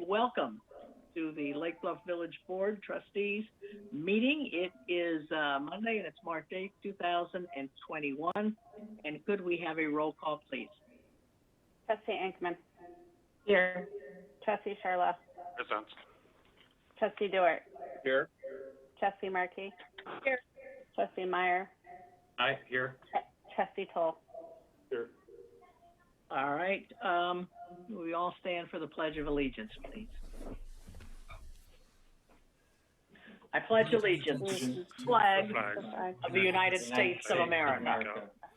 welcome to the Lake Bluff Village Board Trustees meeting. It is Monday and it's March 8th, 2021. And could we have a roll call, please? Trustee Inkman. Here. Trustee Sherlock. Present. Trustee Dewart. Here. Trustee Markey. Here. Trustee Meyer. Aye, here. Trustee Toll. Here. All right. We all stand for the Pledge of Allegiance, please. I pledge allegiance to the flag of the United States of America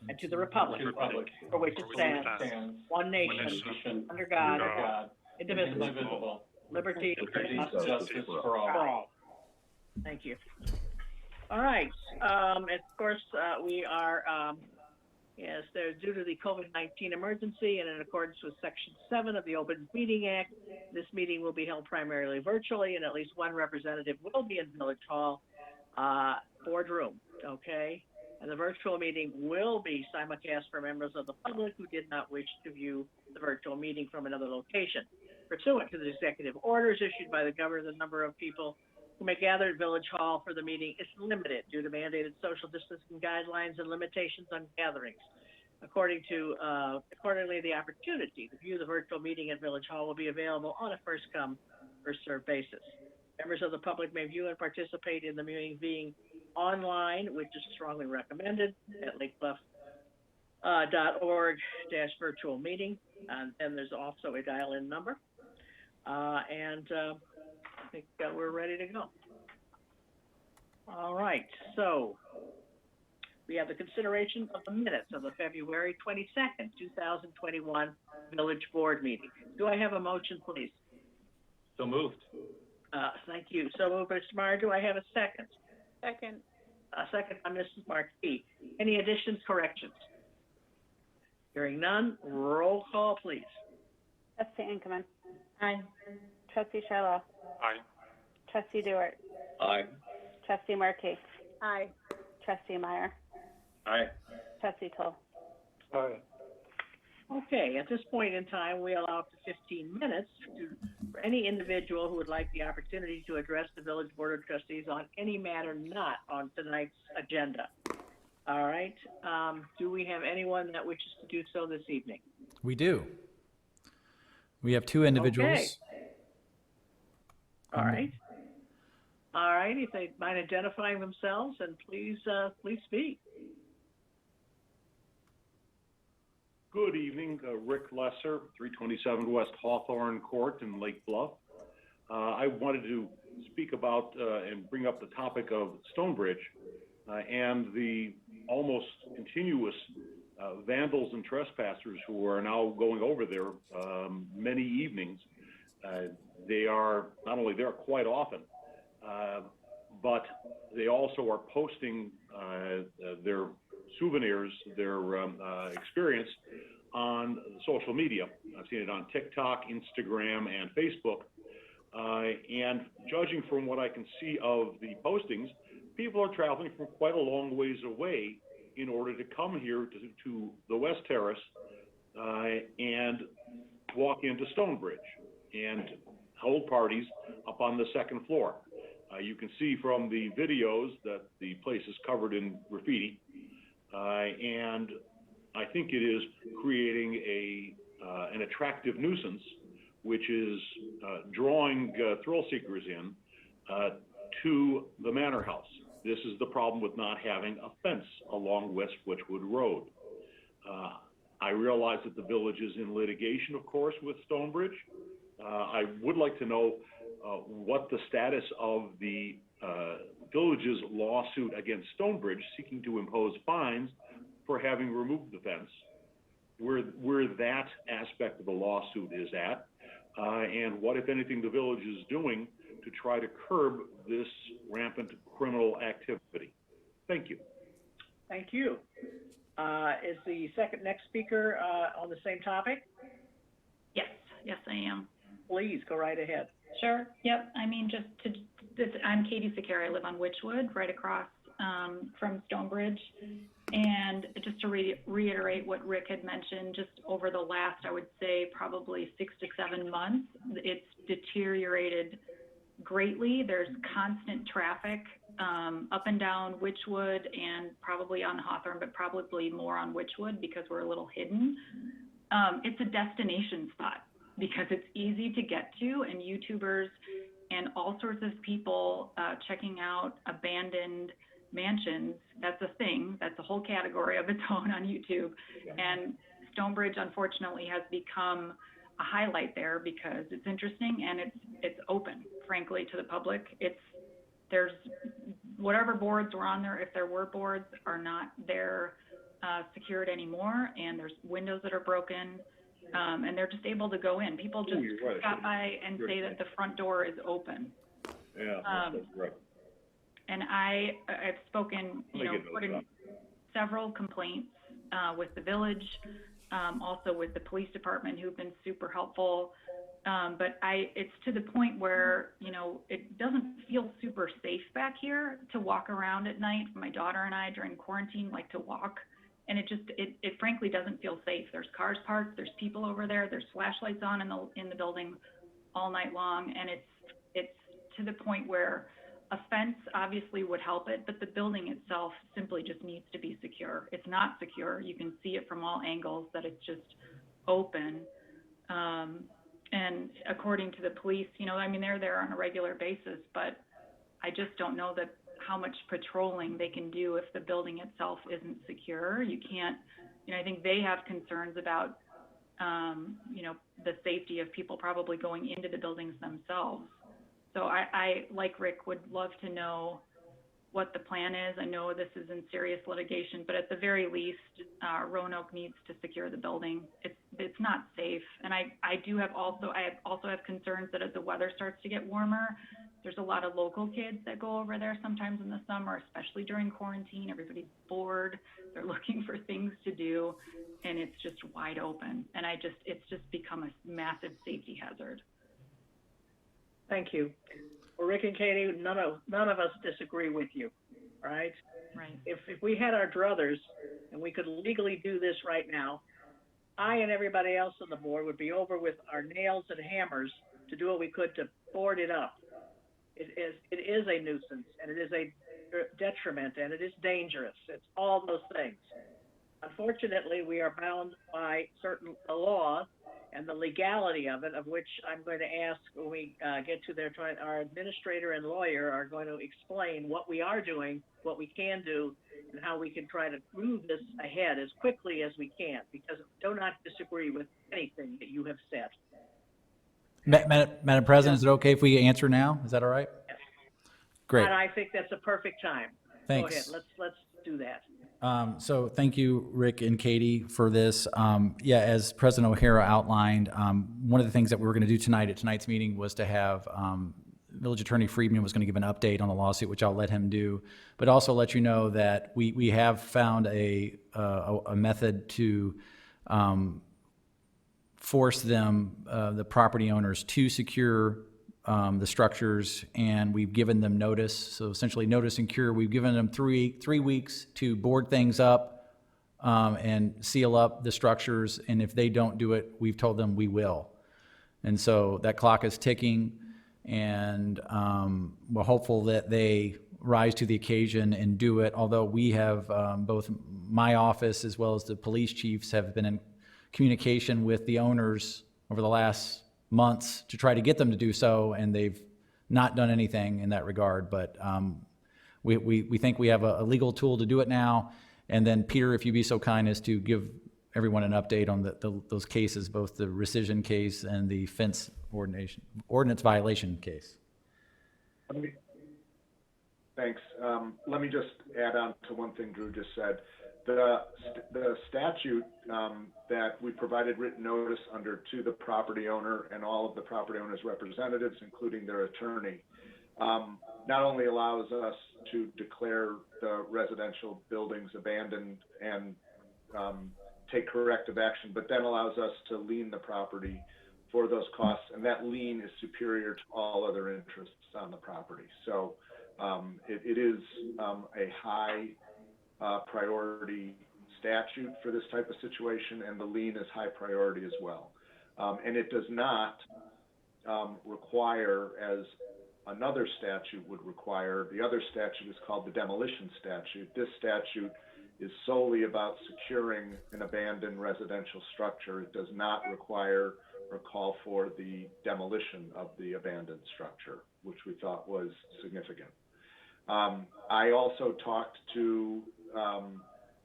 and to the republic for which it stands, one nation, under God, indivisible, liberty and justice for all. Thank you. All right. Of course, we are, yes, there's due to the COVID-19 emergency and in accordance with Section 7 of the Open Meeting Act, this meeting will be held primarily virtually, and at least one representative will be in Village Hall boardroom, okay? And the virtual meeting will be simulcast for members of the public who did not wish to view the virtual meeting from another location. Pursuant to the executive orders issued by the governor, the number of people who may gather at Village Hall for the meeting is limited due to mandated social distancing guidelines and limitations on gatherings. Accordingly, the opportunity to view the virtual meeting at Village Hall will be available on a first-come, first-served basis. Members of the public may view and participate in the meeting being online, which is strongly recommended at lakebluff.org/virtual meeting. And then there's also a dial-in number. I think we're ready to go. All right, so we have the consideration of the minutes of the February 22nd, 2021 Village Board meeting. Do I have a motion, please? So moved. Thank you. So moved, Mr. Meyer. Do I have a second? Second. A second by Mrs. Markey. Any additions, corrections? Hearing none, roll call, please. Trustee Inkman. Aye. Trustee Sherlock. Aye. Trustee Dewart. Aye. Trustee Markey. Aye. Trustee Meyer. Aye. Trustee Toll. Aye. Okay, at this point in time, we allow up to 15 minutes for any individual who would like the opportunity to address the Village Board of Trustees on any matter not on tonight's agenda. All right, do we have anyone that wishes to do so this evening? We do. We have two individuals. Okay. All right. All right, if they mind identifying themselves, and please speak. Good evening, Rick Lesser, 327 West Hawthorne Court in Lake Bluff. I wanted to speak about and bring up the topic of Stonebridge and the almost continuous vandals and trespassers who are now going over there many evenings. They are not only there quite often, but they also are posting their souvenirs, their experience on social media. I've seen it on TikTok, Instagram, and Facebook. And judging from what I can see of the postings, people are traveling from quite a long ways away in order to come here to the West Terrace and walk into Stonebridge and hold parties up on the second floor. You can see from the videos that the place is covered in graffiti, and I think it is creating an attractive nuisance, which is drawing thrill seekers in to the Manor House. This is the problem with not having a fence along West Witchwood Road. I realize that the village is in litigation, of course, with Stonebridge. I would like to know what the status of the village's lawsuit against Stonebridge seeking to impose fines for having removed the fence, where that aspect of the lawsuit is at, and what, if anything, the village is doing to try to curb this rampant criminal activity. Thank you. Thank you. Is the next speaker on the same topic? Yes, I am. Please go right ahead. Sure. Yep. I mean, I'm Katie Sakara. I live on Witchwood, right across from Stonebridge. And just to reiterate what Rick had mentioned, just over the last, I would say, probably 6 to 7 months, it's deteriorated greatly. There's constant traffic up and down Witchwood and probably on Hawthorne, but probably more on Witchwood because we're a little hidden. It's a destination spot because it's easy to get to, and YouTubers and all sorts of people checking out abandoned mansions. That's a thing. That's a whole category of its own on YouTube. And Stonebridge, unfortunately, has become a highlight there because it's interesting and it's open, frankly, to the public. There's whatever boards were on there, if there were boards, are not there secured anymore, and there's windows that are broken, and they're just able to go in. People just stop by and say that the front door is open. Yeah, that's right. And I've spoken, put in several complaints with the village, also with the police department, who've been super helpful. But it's to the point where, it doesn't feel super safe back here to walk around at night. My daughter and I during quarantine like to walk, and it frankly doesn't feel safe. There's cars parked, there's people over there, there's flashlights on in the building all night long, and it's to the point where a fence obviously would help it, but the building itself simply just needs to be secure. It's not secure. You can see it from all angles that it's just open. And according to the police, they're there on a regular basis, but I just don't know how much patrolling they can do if the building itself isn't secure. You can't, I think they have concerns about, the safety of people probably going into the buildings themselves. So I, like Rick, would love to know what the plan is. I know this is in serious litigation, but at the very least, Roanoke needs to secure the building. It's not safe. And I also have concerns that as the weather starts to get warmer, there's a lot of local kids that go over there sometimes in the summer, especially during quarantine. Everybody's bored. They're looking for things to do, and it's just wide open. And it's just become a massive safety hazard. Thank you. Well, Rick and Katie, none of us disagree with you, right? Right. If we had our druthers and we could legally do this right now, I and everybody else on the board would be over with our nails and hammers to do what we could to board it up. It is a nuisance, and it is a detriment, and it is dangerous. It's all those things. Unfortunately, we are bound by certain law and the legality of it, of which I'm going to ask when we get to there. Our administrator and lawyer are going to explain what we are doing, what we can do, and how we can try to move this ahead as quickly as we can, because I do not disagree with anything that you have said. Madam President, is it okay if we answer now? Is that all right? Yes. Great. And I think that's a perfect time. Thanks. Go ahead. Let's do that. So thank you, Rick and Katie, for this. As President O'Hara outlined, one of the things that we were going to do tonight at tonight's meeting was to have Village Attorney Friedman was going to give an update on the lawsuit, which I'll let him do, but also let you know that we have found a method to force them, the property owners, to secure the structures, and we've given them notice. So essentially notice and cure. We've given them three weeks to board things up and seal up the structures, and if they don't do it, we've told them we will. And so that clock is ticking, and we're hopeful that they rise to the occasion and do it, although we have, both my office as well as the police chiefs have been in communication with the owners over the last months to try to get them to do so, and they've not done anything in that regard. But we think we have a legal tool to do it now. And then Peter, if you'd be so kind as to give everyone an update on those cases, both the rescission case and the fence ordinance violation case. Thanks. Let me just add on to one thing Drew just said. The statute that we provided written notice under to the property owner and all of the property owner's representatives, including their attorney, not only allows us to declare the residential buildings abandoned and take corrective action, but then allows us to lien the property for those costs, and that lien is superior to all other interests on the property. So it is a high priority statute for this type of situation, and the lien is high priority as well. And it does not require, as another statute would require. The other statute is called the demolition statute. This statute is solely about securing an abandoned residential structure. It does not require or call for the demolition of the abandoned structure, which we thought was significant. I also talked to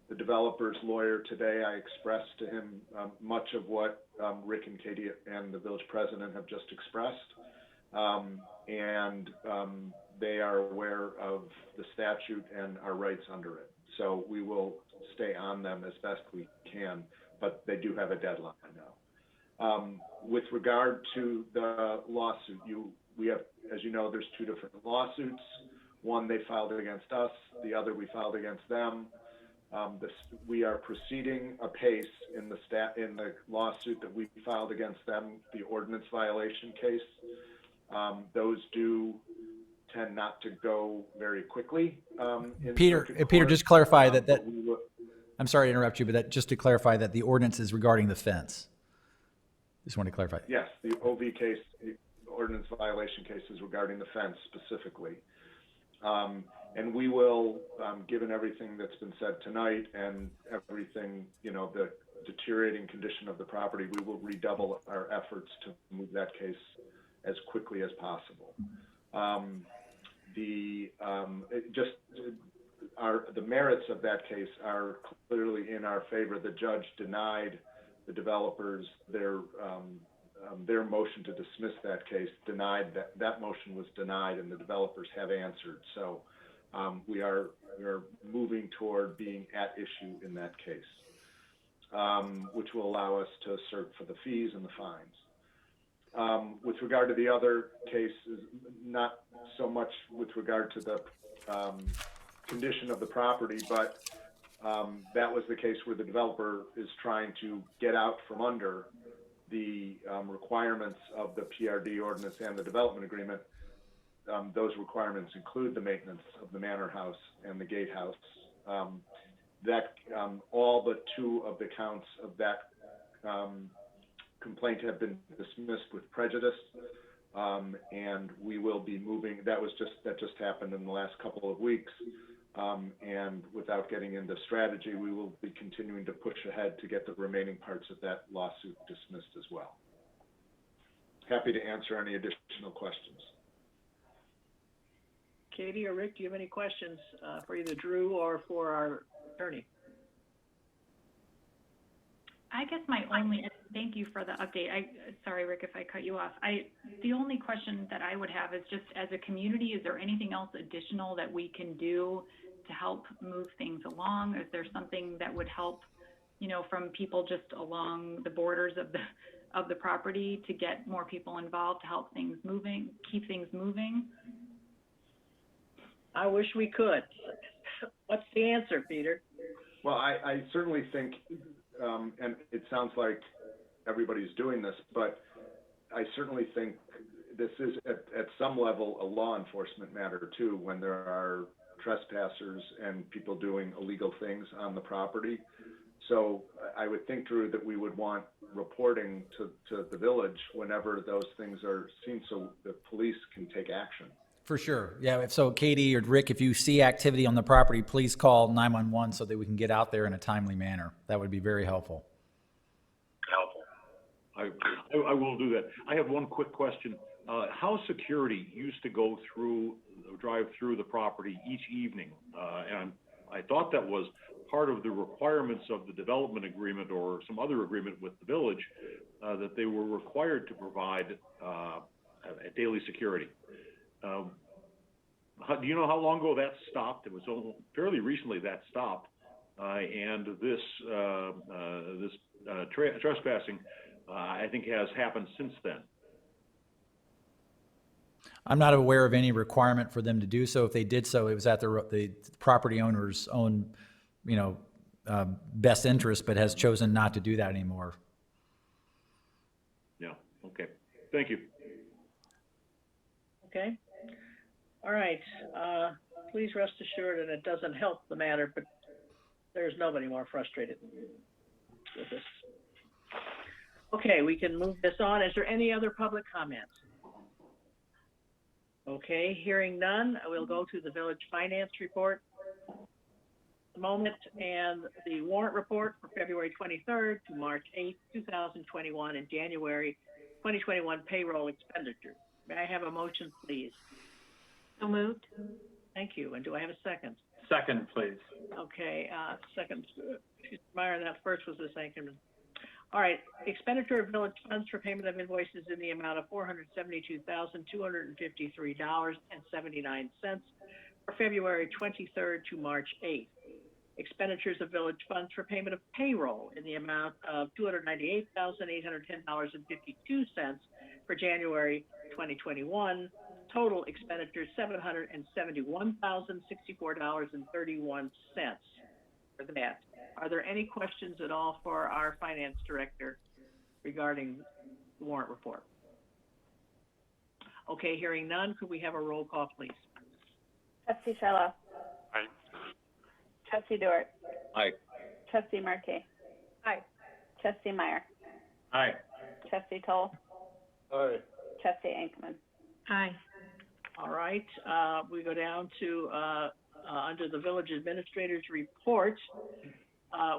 the developer's lawyer today. I expressed to him much of what Rick and Katie and the village president have just expressed. And they are aware of the statute and our rights under it. So we will stay on them as best we can, but they do have a deadline now. With regard to the lawsuit, we have, as you know, there's two different lawsuits. One they filed against us, the other we filed against them. We are proceeding apace in the lawsuit that we filed against them, the ordinance violation case. Those do tend not to go very quickly. Peter, just clarify that I'm sorry to interrupt you, but that just to clarify that the ordinance is regarding the fence. Just want to clarify. Yes, the OV case, the ordinance violation case is regarding the fence specifically. And we will, given everything that's been said tonight and everything, the deteriorating condition of the property, we will redouble our efforts to move that case as quickly as possible. The merits of that case are clearly in our favor. The judge denied the developers their motion to dismiss that case. That motion was denied, and the developers have answered. So we are moving toward being at issue in that case, which will allow us to assert for the fees and the fines. With regard to the other case, not so much with regard to the condition of the property, but that was the case where the developer is trying to get out from under the requirements of the PRD ordinance and the development agreement. Those requirements include the maintenance of the manor house and the gatehouse. All but two of the counts of that complaint have been dismissed with prejudice, and we will be moving. That just happened in the last couple of weeks, and without getting into strategy, we will be continuing to push ahead to get the remaining parts of that lawsuit dismissed as well. Happy to answer any additional questions. Katie or Rick, do you have any questions for either Drew or for our attorney? I guess thank you for the update. Sorry, Rick, if I cut you off. The only question that I would have is just as a community, is there anything else additional that we can do to help move things along? Is there something that would help, from people just along the borders of the property to get more people involved to help things moving, keep things moving? I wish we could. What's the answer, Peter? Well, I certainly think, and it sounds like everybody's doing this, but I certainly think this is at some level a law enforcement matter too, when there are trespassers and people doing illegal things on the property. So I would think, Drew, that we would want reporting to the village whenever those things are seen so the police can take action. For sure. Yeah. So Katie or Rick, if you see activity on the property, please call 911 so that we can get out there in a timely manner. That would be very helpful. I will do that. I have one quick question. House security used to drive through the property each evening, and I thought that was part of the requirements of the development agreement or some other agreement with the village, that they were required to provide daily security. Do you know how long ago that stopped? It was fairly recently that stopped, and this trespassing, I think, has happened since then. I'm not aware of any requirement for them to do so. If they did so, it was at the property owner's own, best interest, but has chosen not to do that anymore. Yeah. Okay. Thank you. Okay. All right. Please rest assured, and it doesn't help the matter, but There's nobody more frustrated with this. Okay, we can move this on. Is there any other public comments? Okay, hearing none, we'll go to the village finance report at the moment, and the warrant report for February 23rd to March 8th, 2021, and January 2021 payroll expenditures. May I have a motion, please? So moved. Thank you. And do I have a second? Second, please. Okay, second, Meyer, and that first was the second. All right, expenditure of village funds for payment of invoices in the amount of $472,253.79 for February 23rd to March 8th. Expenditures of village funds for payment of payroll in the amount of $298,810.52 for January 2021. Total expenditures $771,064.31 for that. Are there any questions at all for our finance director regarding the warrant report? Okay, hearing none, could we have a roll call, please? Trustee Sherlock. Aye. Trustee Dewart. Aye. Trustee Markey. Aye. Trustee Meyer. Aye. Trustee Toll. Aye. Trustee Ankman. Aye. All right, we go down to, under the village administrator's report,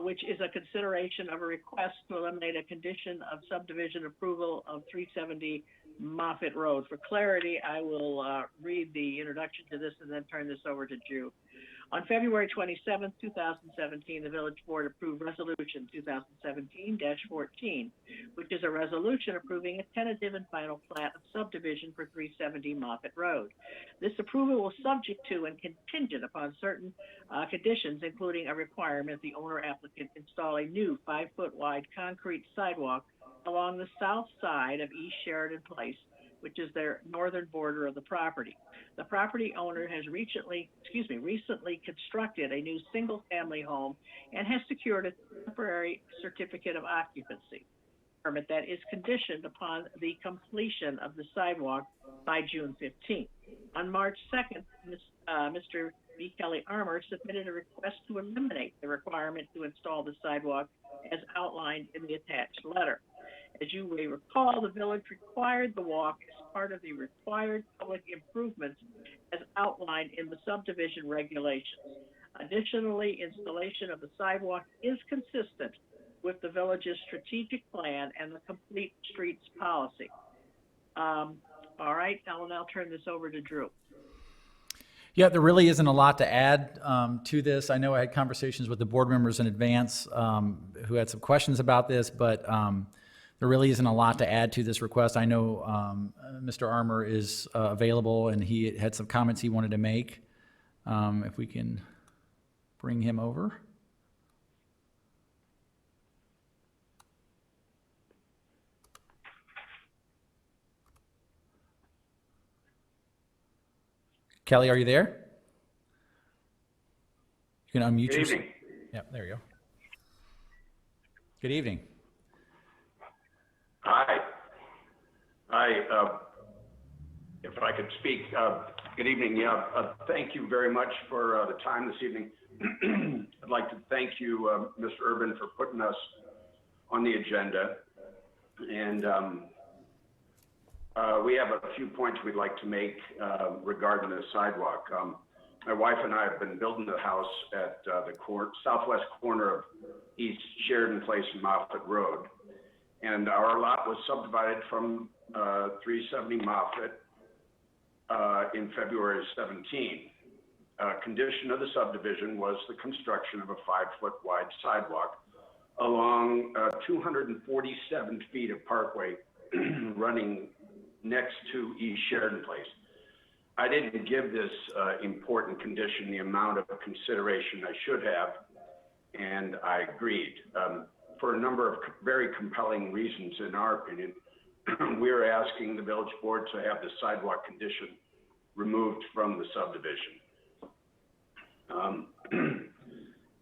which is a consideration of a request to eliminate a condition of subdivision approval of 370 Moffett Road. For clarity, I will read the introduction to this and then turn this over to Drew. On February 27, 2017, the Village Board approved Resolution 2017-14, which is a resolution approving a tentative and final plat of subdivision for 370 Moffett Road. This approval was subject to and contingent upon certain conditions, including a requirement the owner applicant install a new 5-foot wide concrete sidewalk along the south side of East Sheridan Place, which is their northern border of the property. The property owner has recently constructed a new single-family home and has secured a temporary certificate of occupancy permit that is conditioned upon the completion of the sidewalk by June 15th. On March 2nd, Mr. B. Kelly Armour submitted a request to eliminate the requirement to install the sidewalk as outlined in the attached letter. As you may recall, the village required the walk as part of the required public improvements as outlined in the subdivision regulations. Additionally, installation of the sidewalk is consistent with the village's strategic plan and the complete streets policy. All right, I will now turn this over to Drew. Yeah, there really isn't a lot to add to this. I know I had conversations with the board members in advance who had some questions about this, but there really isn't a lot to add to this request. I know Mr. Armour is available, and he had some comments he wanted to make. If we can bring him over. Kelly, are you there? You can unmute yourself. Good evening. Yep, there you go. Good evening. Hi. If I could speak, good evening. Thank you very much for the time this evening. I'd like to thank you, Mr. Urban, for putting us on the agenda. And we have a few points we'd like to make regarding the sidewalk. My wife and I have been building the house at the southwest corner of East Sheridan Place and Moffett Road. And our lot was subdivided from 370 Moffett in February 17. Condition of the subdivision was the construction of a 5-foot wide sidewalk along 247 feet of parkway running next to East Sheridan Place. I didn't give this important condition the amount of consideration I should have, and I agreed. For a number of very compelling reasons, in our opinion, we're asking the village board to have the sidewalk condition removed from the subdivision.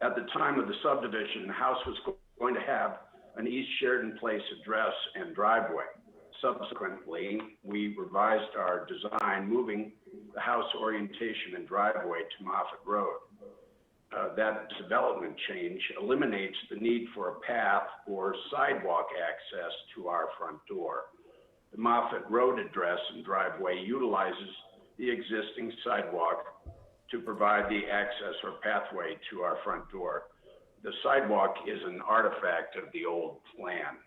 At the time of the subdivision, the house was going to have an East Sheridan Place address and driveway. Subsequently, we revised our design, moving the house orientation and driveway to Moffett Road. that development change eliminates the need for a path or sidewalk access to our front door. The Moffett Road address and driveway utilizes the existing sidewalk to provide the access or pathway to our front door. The sidewalk is an artifact of the old plan.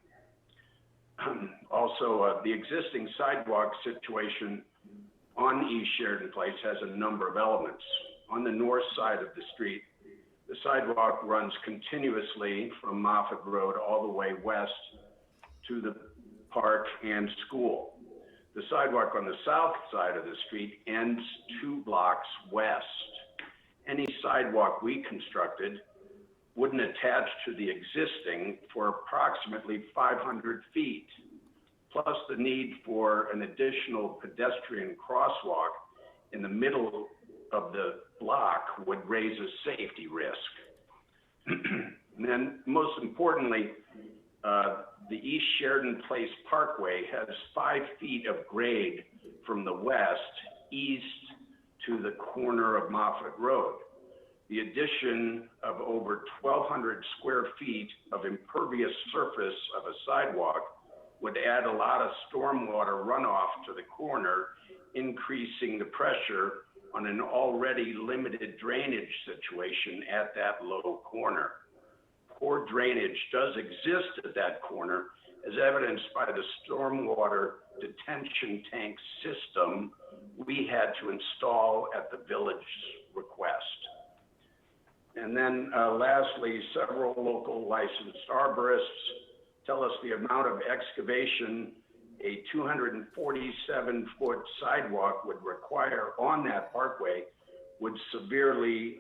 Also, the existing sidewalk situation on East Sheridan Place has a number of elements. On the north side of the street, the sidewalk runs continuously from Moffett Road all the way west to the park and school. The sidewalk on the south side of the street ends 2 blocks west. Any sidewalk we constructed wouldn't attach to the existing for approximately 500 feet, plus the need for an additional pedestrian crosswalk in the middle of the block would raise a safety risk. And then most importantly, the East Sheridan Place Parkway has 5 feet of grade from the west east to the corner of Moffett Road. The addition of over 1,200 square feet of impervious surface of a sidewalk would add a lot of stormwater runoff to the corner, increasing the pressure on an already limited drainage situation at that low corner. Poor drainage does exist at that corner, as evidenced by the stormwater detention tank system we had to install at the village's request. And then lastly, several local licensed arborists tell us the amount of excavation a 247-foot sidewalk would require on that parkway would severely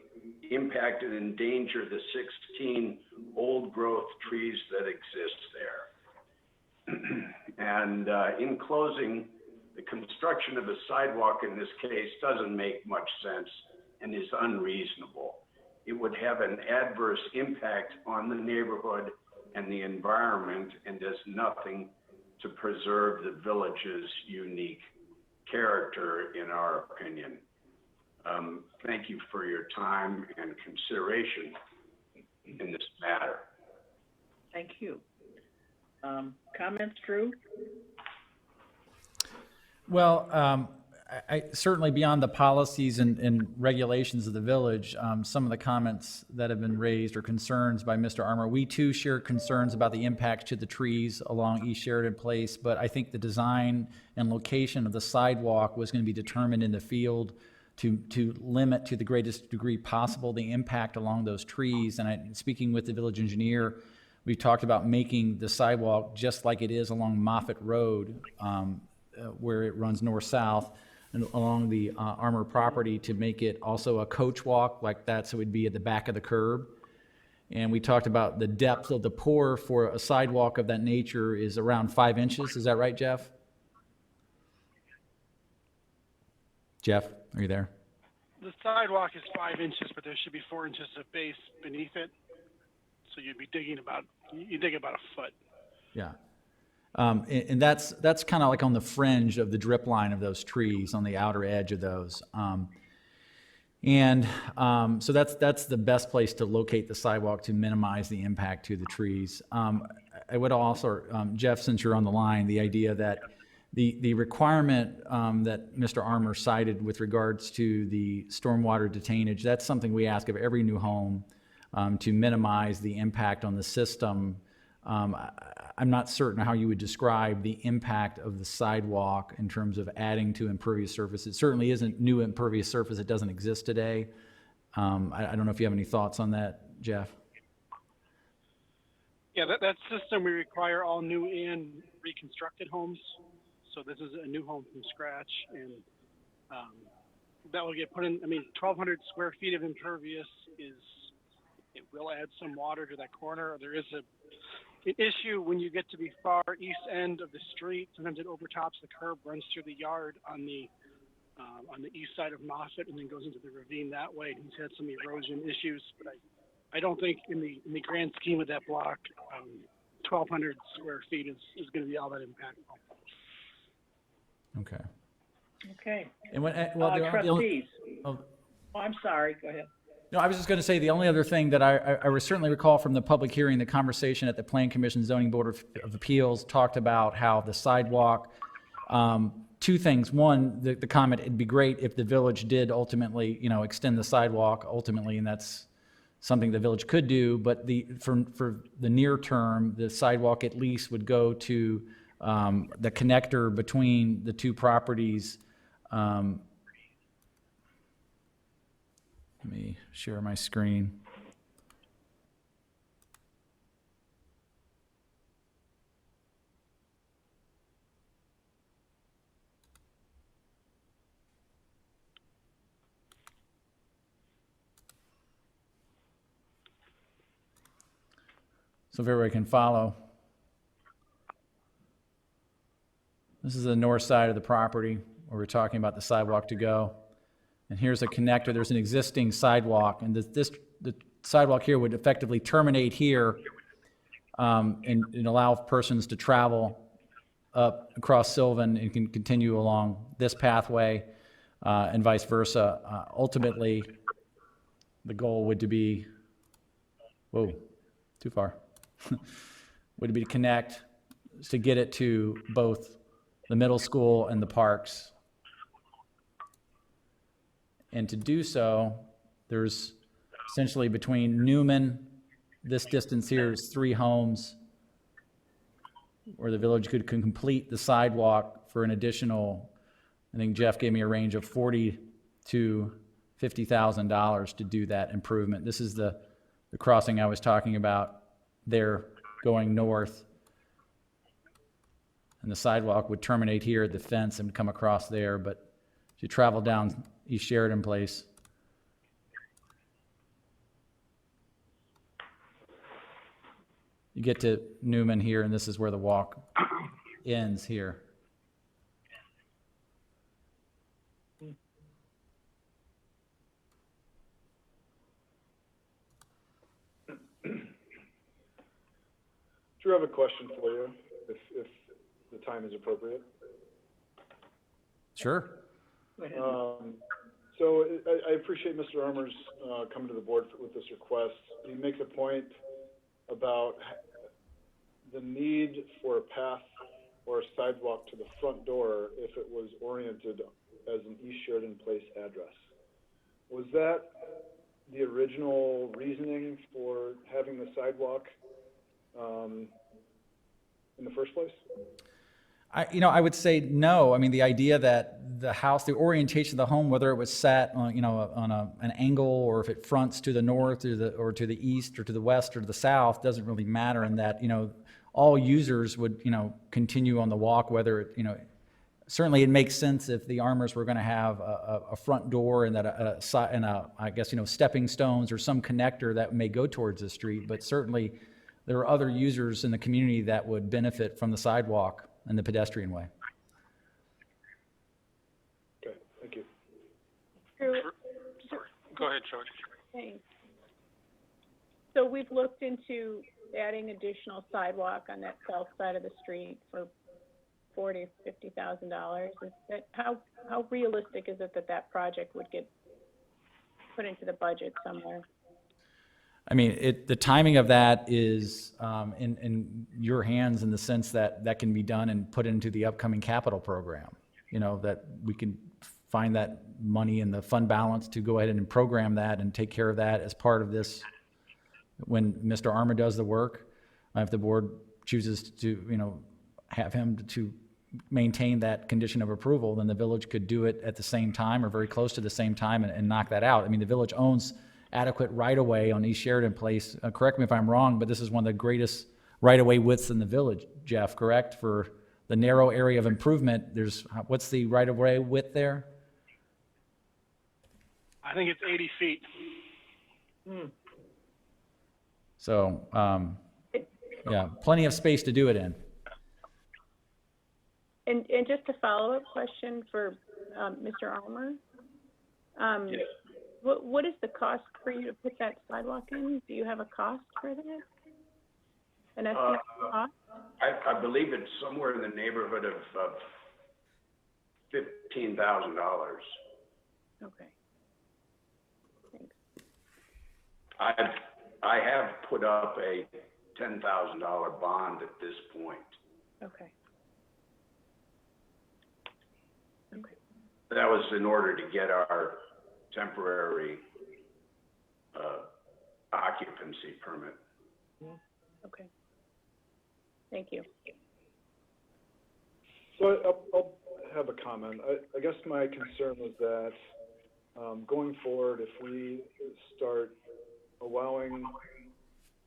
impact and endanger the 16 old growth trees that exist there. And in closing, the construction of a sidewalk in this case doesn't make much sense and is unreasonable. It would have an adverse impact on the neighborhood and the environment and does nothing to preserve the village's unique character, in our opinion. Thank you for your time and consideration in this matter. Thank you. Comments, Drew? Well, I certainly beyond the policies and regulations of the village, some of the comments that have been raised or concerns by Mr. Armour, we too share concerns about the impacts to the trees along East Sheridan Place, but I think the design and location of the sidewalk was going to be determined in the field to limit to the greatest degree possible the impact along those trees. And speaking with the village engineer, we talked about making the sidewalk just like it is along Moffett Road, where it runs north-south, and along the Armour property to make it also a coach walk like that, so it'd be at the back of the curb. And we talked about the depth of the pour for a sidewalk of that nature is around 5 inches. Is that right, Jeff? Jeff, are you there? The sidewalk is 5 inches, but there should be 4 inches of base beneath it. So you'd be digging about a foot. Yeah. And that's kind of like on the fringe of the drip line of those trees, on the outer edge of those. So that's the best place to locate the sidewalk to minimize the impact to the trees. I would also, Jeff, since you're on the line, the idea that the requirement that Mr. Armour cited with regards to the stormwater detainage, that's something we ask of every new home to minimize the impact on the system. I'm not certain how you would describe the impact of the sidewalk in terms of adding to impervious surface. It certainly isn't new impervious surface. It doesn't exist today. I don't know if you have any thoughts on that, Jeff. Yeah, that system we require all new and reconstructed homes. So this is a new home from scratch, and that will get put in. 1,200 square feet of impervious it will add some water to that corner. There is an issue when you get to the far east end of the street. Sometimes it overtops the curb, runs through the yard on the east side of Moffett, and then goes into the ravine that way. He's had some erosion issues, but I don't think in the grand scheme of that block, 1,200 square feet is going to be all that impactful. Okay. Okay. And when, Trustees. Oh, I'm sorry. Go ahead. No, I was just going to say, the only other thing that I certainly recall from the public hearing, the conversation at the Plan Commission Zoning Board of Appeals talked about how the sidewalk, two things. One, the comment, it'd be great if the village did ultimately, extend the sidewalk ultimately, and that's something the village could do, but for the near term, the sidewalk at least would go to the connector between the two properties. Let me share my screen. So if everybody can follow. This is the north side of the property where we're talking about the sidewalk to go. And here's a connector. There's an existing sidewalk, and the sidewalk here would effectively terminate here and allow persons to travel up across Sylvan and can continue along this pathway and vice versa. Ultimately, the goal would be, whoa, too far, would be to connect, to get it to both the middle school and the parks. And to do so, there's essentially between Newman, this distance here is 3 homes, where the village could complete the sidewalk for an additional, I think Jeff gave me a range of $40,000 to $50,000 to do that improvement. This is the crossing I was talking about there going north. And the sidewalk would terminate here at the fence and come across there, but if you travel down East Sheridan Place, you get to Newman here, and this is where the walk ends here. Drew, I have a question for you, if the time is appropriate. Sure. So I appreciate Mr. Armour's coming to the board with this request. He makes a point about the need for a path or a sidewalk to the front door if it was oriented as an East Sheridan Place address. Was that the original reasoning for having the sidewalk in the first place? I would say no. I mean, the idea that the house, the orientation of the home, whether it was set on, on an angle, or if it fronts to the north or to the east or to the west or to the south, doesn't really matter. In that, all users would, continue on the walk. Whether it, certainly it makes sense if the Armours were going to have a front door and that I guess, stepping stones or some connector that may go towards the street. But certainly, there are other users in the community that would benefit from the sidewalk and the pedestrian way. Okay, thank you. Go ahead, George. Thanks. So we've looked into adding additional sidewalk on that south side of the street for $40,000 to $50,000. Is that how realistic is it that project would get put into the budget somewhere? I mean, the timing of that is in your hands, in the sense that can be done and put into the upcoming capital program. That we can find that money in the fund balance to go ahead and program that and take care of that as part of this. When Mr. Armour does the work, if the board chooses to, have him to maintain that condition of approval, then the village could do it at the same time or very close to the same time and knock that out. I mean, the village owns adequate right-of-way on East Sheridan Place. Correct me if I'm wrong, but this is one of the greatest right-of-way widths in the village, Jeff, correct? For the narrow area of improvement, what's the right-of-way width there? I think it's 80 feet. So, yeah, plenty of space to do it in. And just a follow-up question for Mr. Armour. Yes. What is the cost for you to put that sidewalk in? Do you have a cost for that? An estimate cost? I believe it's somewhere in the neighborhood of $15,000. Okay. Thanks. I have put up a $10,000 bond at this point. Okay. Okay. That was in order to get our temporary occupancy permit. Okay. Thank you. So I'll have a comment. I guess my concern was that going forward, if we start allowing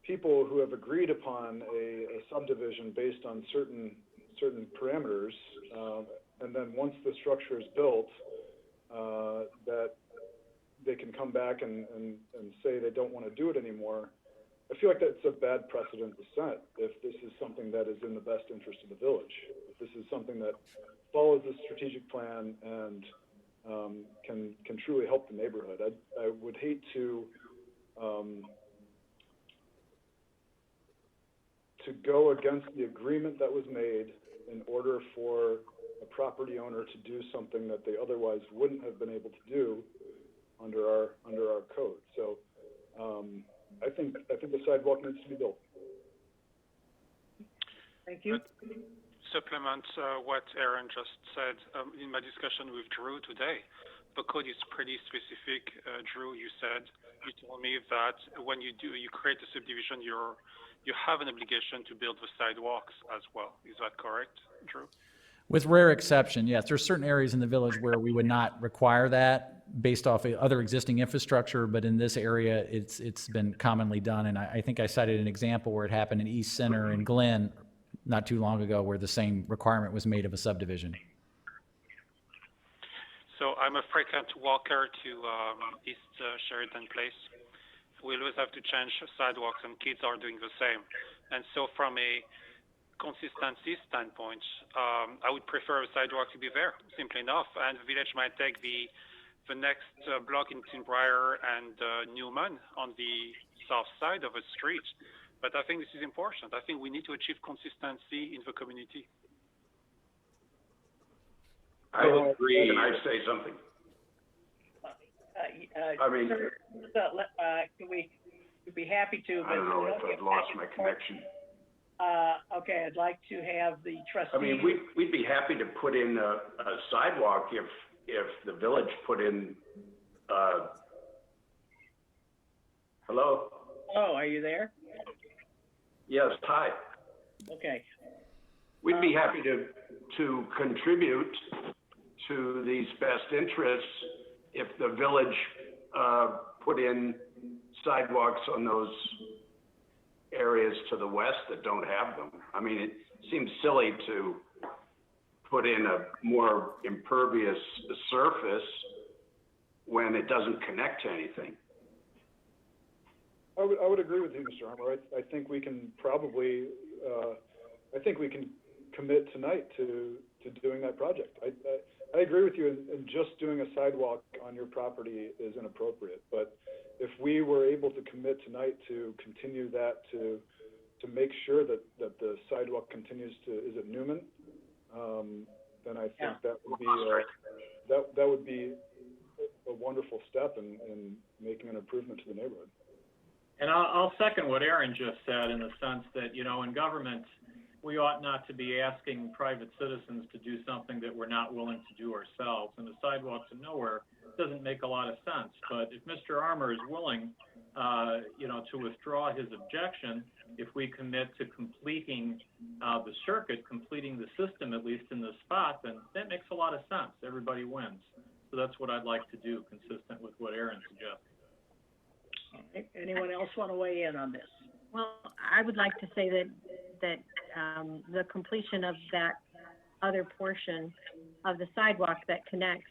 people who have agreed upon a subdivision based on certain parameters, and then once the structure is built, that they can come back and say they don't want to do it anymore. I feel like that's a bad precedent to set if this is something that is in the best interest of the village. If this is something that follows the strategic plan and can truly help the neighborhood. I would hate to go against the agreement that was made in order for a property owner to do something that they otherwise wouldn't have been able to do under our code. So I think the sidewalk needs to be built. Thank you. Supplement what Aaron just said. In my discussion with Drew today, the code is pretty specific. Drew, you told me that when you create a subdivision, you have an obligation to build the sidewalks as well. Is that correct, Drew? With rare exception, yes. There's certain areas in the village where we would not require that based off of other existing infrastructure, but in this area, it's been commonly done. And I think I cited an example where it happened in East Center and Glen not too long ago, where the same requirement was made of a subdivision. So I'm a frequent walker to East Sheridan Place. We always have to change sidewalks, and kids are doing the same. And so from a consistency standpoint, I would prefer a sidewalk to be there, simply enough. And the village might take the next block in Tinbrier and Newman on the south side of a street. But I think this is important. I think we need to achieve consistency in the community. I agree. Can I say something? Sir, we'd be happy to. I don't know if I've lost my connection. Okay, I'd like to have the trustee. I mean, we'd be happy to put in a sidewalk if the village put in, hello? Oh, are you there? Yes, hi. Okay. We'd be happy to contribute to these best interests if the village put in sidewalks on those areas to the west that don't have them. I mean, it seems silly to put in a more impervious surface when it doesn't connect to anything. I would agree with you, Mr. Harmer. I think we can probably, I think we can commit tonight to doing that project. I agree with you, and just doing a sidewalk on your property is inappropriate. But if we were able to commit tonight to continue that, to make sure that the sidewalk continues to, is it Newman? Then I think that would be that would be a wonderful step in making an improvement to the neighborhood. And I'll second what Aaron just said, in the sense that, in government, we ought not to be asking private citizens to do something that we're not willing to do ourselves. And the sidewalk to nowhere doesn't make a lot of sense. But if Mr. Armour is willing, to withdraw his objection, if we commit to completing the circuit, completing the system, at least in this spot, then that makes a lot of sense. Everybody wins. So that's what I'd like to do, consistent with what Aaron suggested. Anyone else want to weigh in on this? Well, I would like to say that the completion of that other portion of the sidewalk that connects,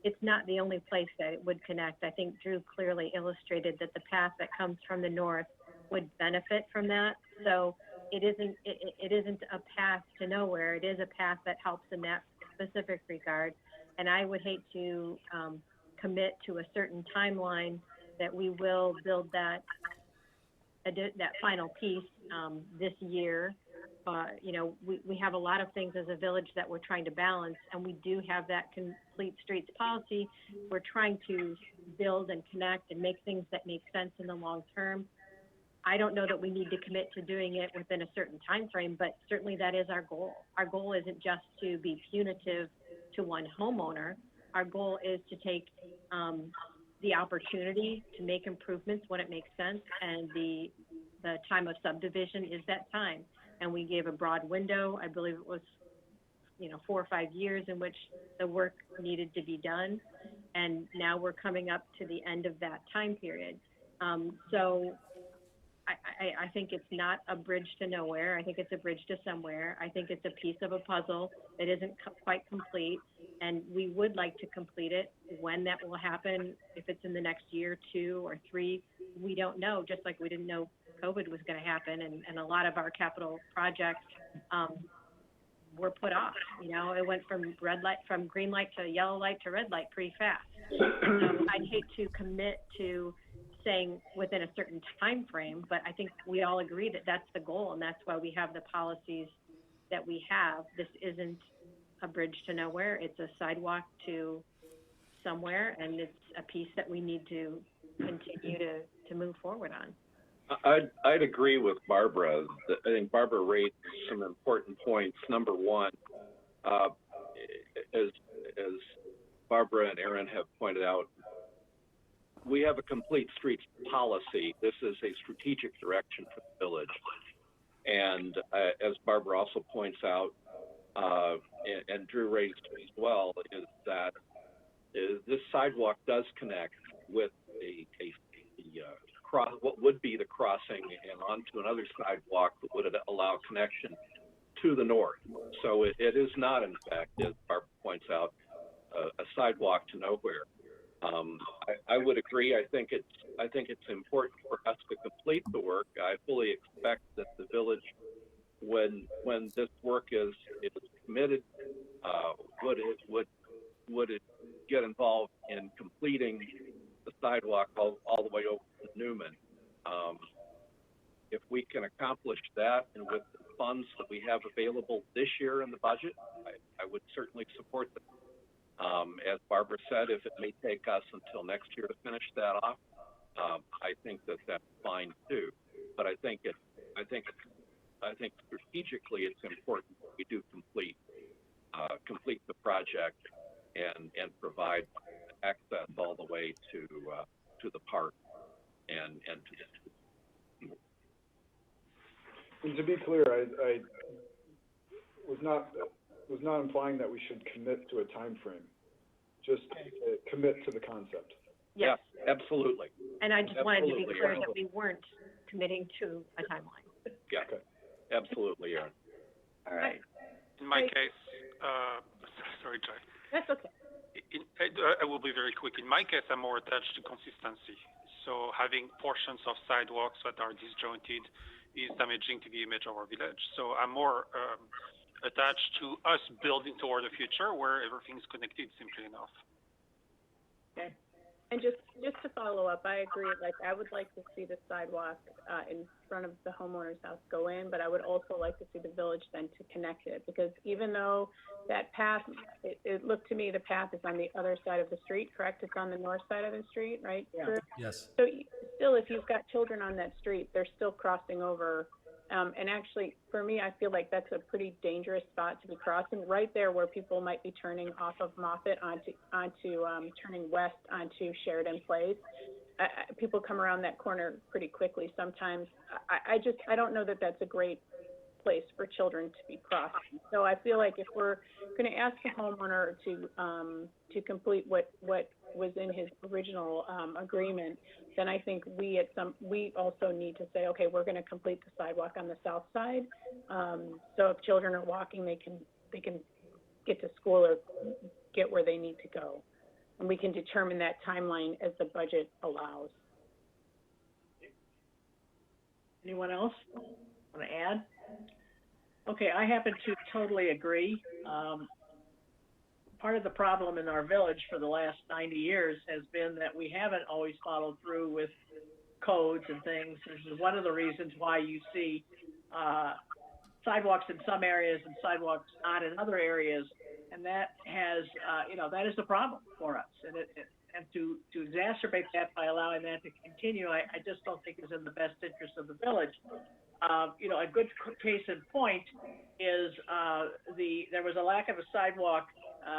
it's not the only place that it would connect. I think Drew clearly illustrated that the path that comes from the north would benefit from that. So it isn't a path to nowhere. It is a path that helps in that specific regard. And I would hate to commit to a certain timeline that we will build that final piece this year, you know, we have a lot of things as a village that we're trying to balance, and we do have that complete streets policy. We're trying to build and connect and make things that make sense in the long term. I don't know that we need to commit to doing it within a certain time frame, but certainly that is our goal. Our goal isn't just to be punitive to one homeowner. Our goal is to take the opportunity to make improvements when it makes sense, and the time of subdivision is that time. And we gave a broad window. I believe it was, you know, 4 or 5 years in which the work needed to be done. And now we're coming up to the end of that time period. So I think it's not a bridge to nowhere. I think it's a bridge to somewhere. I think it's a piece of a puzzle that isn't quite complete. And we would like to complete it. When that will happen, if it's in the next year, 2 or 3, we don't know, just like we didn't know COVID was going to happen, and a lot of our capital projects were put off. You know, it went from green light to yellow light to red light pretty fast. I'd hate to commit to saying within a certain time frame, but I think we all agree that that's the goal, and that's why we have the policies that we have. This isn't a bridge to nowhere. It's a sidewalk to somewhere, and it's a piece that we need to continue to move forward on. I'd agree with Barbara. I think Barbara raised some important points. Number one, as Barbara and Aaron have pointed out, we have a complete streets policy. This is a strategic direction for the village. And as Barbara also points out, and Drew raised as well, is that this sidewalk does connect with what would be the crossing and onto another sidewalk that would allow connection to the north. So it is not, in fact, as Barbara points out, a sidewalk to nowhere. I would agree. I think it's important for us to complete the work. I fully expect that the village, when this work is committed, would it get involved in completing the sidewalk all the way over to Newman. If we can accomplish that, and with the funds that we have available this year in the budget, I would certainly support that. As Barbara said, if it may take us until next year to finish that off, I think that's fine too. But I think strategically it's important that we do complete the project and provide access all the way to the park and to the. And to be clear, I was not implying that we should commit to a time frame. Just commit to the concept. Yes. Yeah, absolutely. And I just wanted to be clear that we weren't committing to a timeline. Yeah. Okay. Absolutely, Aaron. All right. In my case, sorry, Joy. That's okay. I will be very quick. In my case, I'm more attached to consistency. So having portions of sidewalks that are disjointed is damaging to the image of our village. So I'm more attached to us building toward the future where everything's connected, simply enough. Okay. And just to follow up, I agree. Like, I would like to see the sidewalk in front of the homeowner's house go in, but I would also like to see the village then to connect it, because even though that path, it looked to me the path is on the other side of the street, correct? It's on the north side of the street, right? Yeah. Yes. So still, if you've got children on that street, they're still crossing over. And actually, for me, I feel like that's a pretty dangerous spot to be crossing, right there where people might be turning off of Moffett onto turning west onto Sheridan Place. People come around that corner pretty quickly sometimes. I don't know that that's a great place for children to be crossing. So I feel like if we're going to ask the homeowner to complete what was in his original agreement, then I think we also need to say, okay, we're going to complete the sidewalk on the south side. So if children are walking, they can get to school or get where they need to go. And we can determine that timeline as the budget allows. Anyone else want to add? Okay, I happen to totally agree. Part of the problem in our village for the last 90 years has been that we haven't always followed through with codes and things. This is one of the reasons why you see sidewalks in some areas and sidewalks not in other areas. And that has, that is a problem for us. And to exacerbate that by allowing that to continue, I just don't think is in the best interest of the village. A good case in point is there was a lack of a sidewalk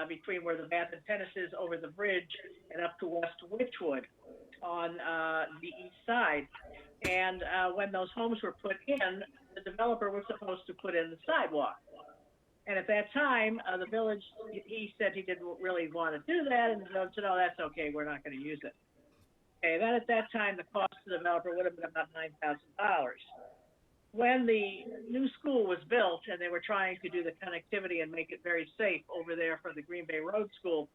between where the Bath and Tennis is over the bridge and up to West Witchwood on the east side. And when those homes were put in, the developer was supposed to put in the sidewalk. And at that time, the village, he said he didn't really want to do that, and the village said, oh, that's okay, we're not going to use it. Okay, then at that time, the cost to the developer would have been about $9,000. When the new school was built and they were trying to do the connectivity and make it very safe over there for the Green Bay Road School,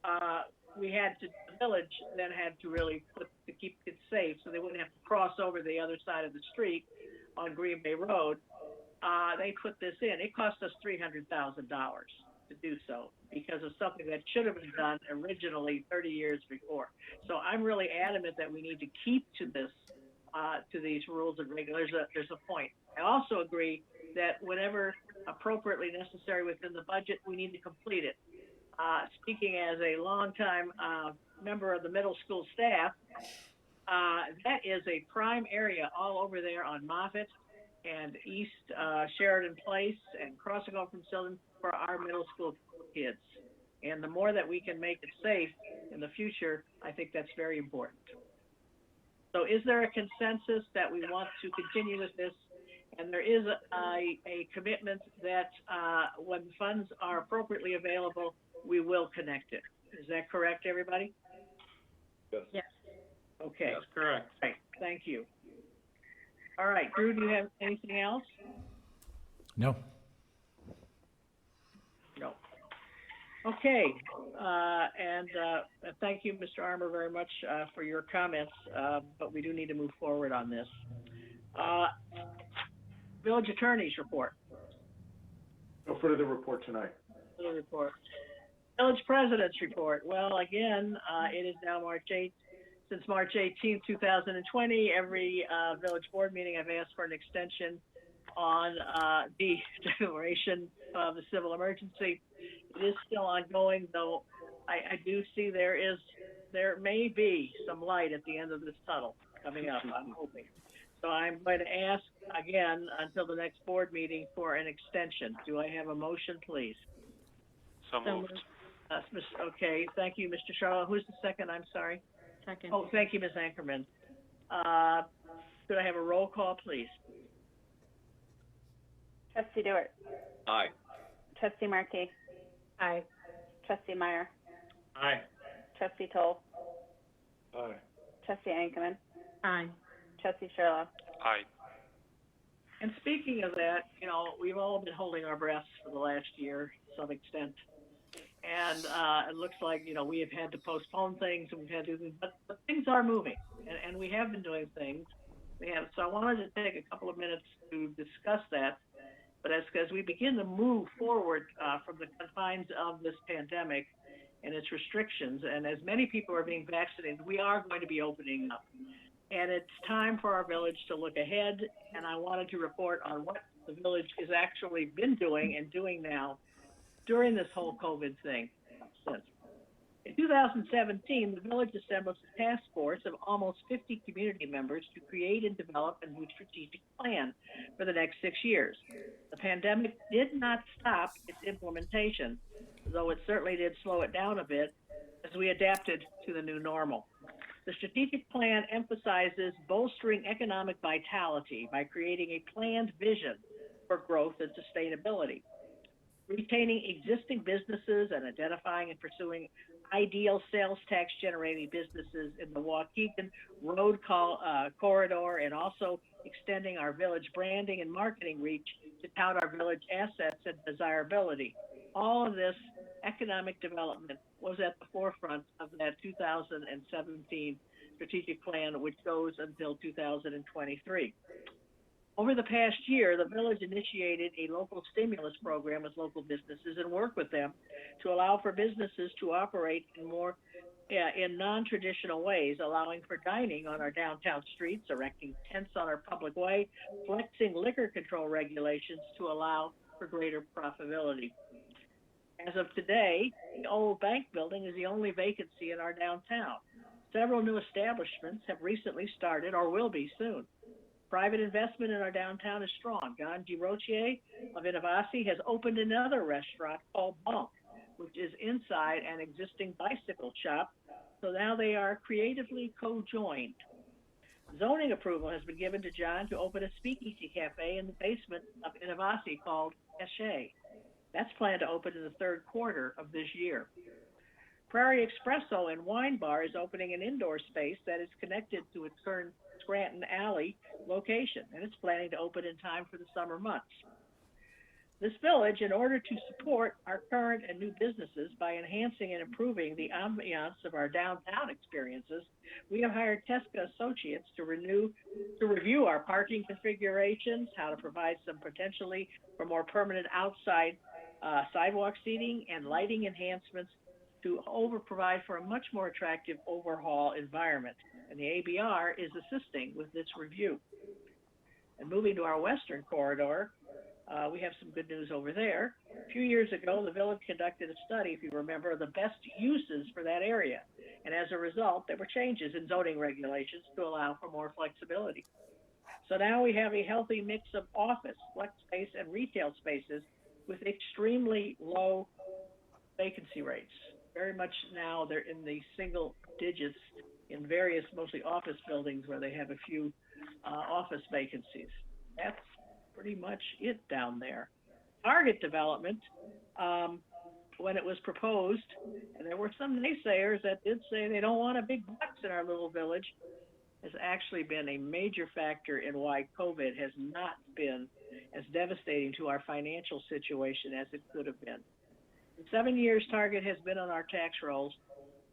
the village then had to really to keep it safe so they wouldn't have to cross over the other side of the street on Green Bay Road. They put this in. It cost us $300,000 to do so because of something that should have been done originally 30 years before. So I'm really adamant that we need to keep to this, to these rules and regulations. There's a point. I also agree that whenever appropriately necessary within the budget, we need to complete it. Speaking as a longtime member of the middle school staff, that is a prime area all over there on Moffett and East Sheridan Place and crossing over from Sylvan for our middle school kids. And the more that we can make it safe in the future, I think that's very important. So is there a consensus that we want to continue with this? And there is a commitment that when funds are appropriately available, we will connect it. Is that correct, everybody? Yes. Yes. Okay. That's correct. Right. Thank you. All right, Drew, do you have anything else? No. No. Okay, and thank you, Mr. Armour, very much for your comments, but we do need to move forward on this. Village Attorney's report. No further report tonight. Further report. Village President's report. Well, again, it is now March 8th. Since March 18th, 2020, every village board meeting, I've asked for an extension on the declaration of the civil emergency. It is still ongoing, though I do see there may be some light at the end of this tunnel coming up, I'm hoping. So I'm going to ask again until the next board meeting for an extension. Do I have a motion, please? So moved. Okay, thank you, Mr. Charlotte. Who's the second? I'm sorry. Second. Oh, thank you, Ms. Ankerman. Could I have a roll call, please? Trustee Dewart. Aye. Trustee Markey. Aye. Trustee Meyer. Aye. Trustee Toll. Aye. Trustee Ankerman. Aye. Trustee Sherlock. Aye. And speaking of that, we've all been holding our breaths for the last year to some extent. And it looks like, we have had to postpone things and we've had to do things, but things are moving and we have been doing things. So I wanted to take a couple of minutes to discuss that. But as we begin to move forward from the confines of this pandemic and its restrictions, and as many people are being vaccinated, we are going to be opening up. And it's time for our village to look ahead. And I wanted to report on what the village has actually been doing and doing now during this whole COVID thing since. In 2017, the village assembled a task force of almost 50 community members to create and develop a new strategic plan for the next 6 years. The pandemic did not stop its implementation, though it certainly did slow it down a bit as we adapted to the new normal. The strategic plan emphasizes bolstering economic vitality by creating a planned vision for growth and sustainability, retaining existing businesses and identifying and pursuing ideal sales tax generating businesses in the Waukegan Road corridor, and also extending our village branding and marketing reach to tout our village assets and desirability. All of this economic development was at the forefront of that 2017 strategic plan, which goes until 2023. Over the past year, the village initiated a local stimulus program with local businesses and worked with them to allow for businesses to operate in more in non-traditional ways, allowing for dining on our downtown streets, erecting tents on our public way, flexing liquor control regulations to allow for greater profitability. As of today, the old bank building is the only vacancy in our downtown. Several new establishments have recently started or will be soon. Private investment in our downtown is strong. John Girotier of Innovasi has opened another restaurant called Bunk, which is inside an existing bicycle shop, so now they are creatively co-joined. Zoning approval has been given to John to open a speakeasy cafe in the basement of Innovasi called Cache. That's planned to open in the third quarter of this year. Prairie Espresso and Wine Bar is opening an indoor space that is connected to its current Scranton Alley location, and it's planning to open in time for the summer months. This village, in order to support our current and new businesses by enhancing and improving the ambiance of our downtown experiences, we have hired Tesca Associates to review our parking configurations, how to provide some potentially for more permanent outside sidewalk seating and lighting enhancements to provide for a much more attractive overall environment. And the ABR is assisting with this review. And moving to our western corridor, we have some good news over there. A few years ago, the village conducted a study, if you remember, of the best uses for that area. And as a result, there were changes in zoning regulations to allow for more flexibility. So now we have a healthy mix of office, flex space, and retail spaces with extremely low vacancy rates. Very much now they're in the single digits in various, mostly office buildings where they have a few office vacancies. That's pretty much it down there. Target development, when it was proposed, and there were some naysayers that did say they don't want a big box in our little village, has actually been a major factor in why COVID has not been as devastating to our financial situation as it could have been. In 7 years, Target has been on our tax rolls,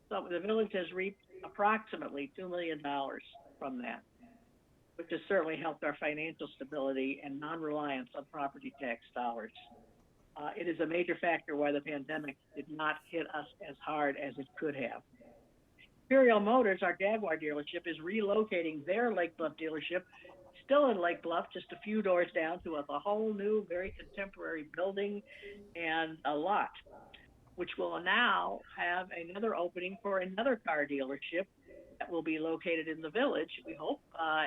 so the village has reaped approximately $2 million from that, which has certainly helped our financial stability and non-reliance on property tax dollars. It is a major factor why the pandemic did not hit us as hard as it could have. Imperial Motors, our Jaguar dealership, is relocating their Lake Bluff dealership, still in Lake Bluff, just a few doors down, to a whole new, very contemporary building and a lot, which will now have another opening for another car dealership that will be located in the village. We hope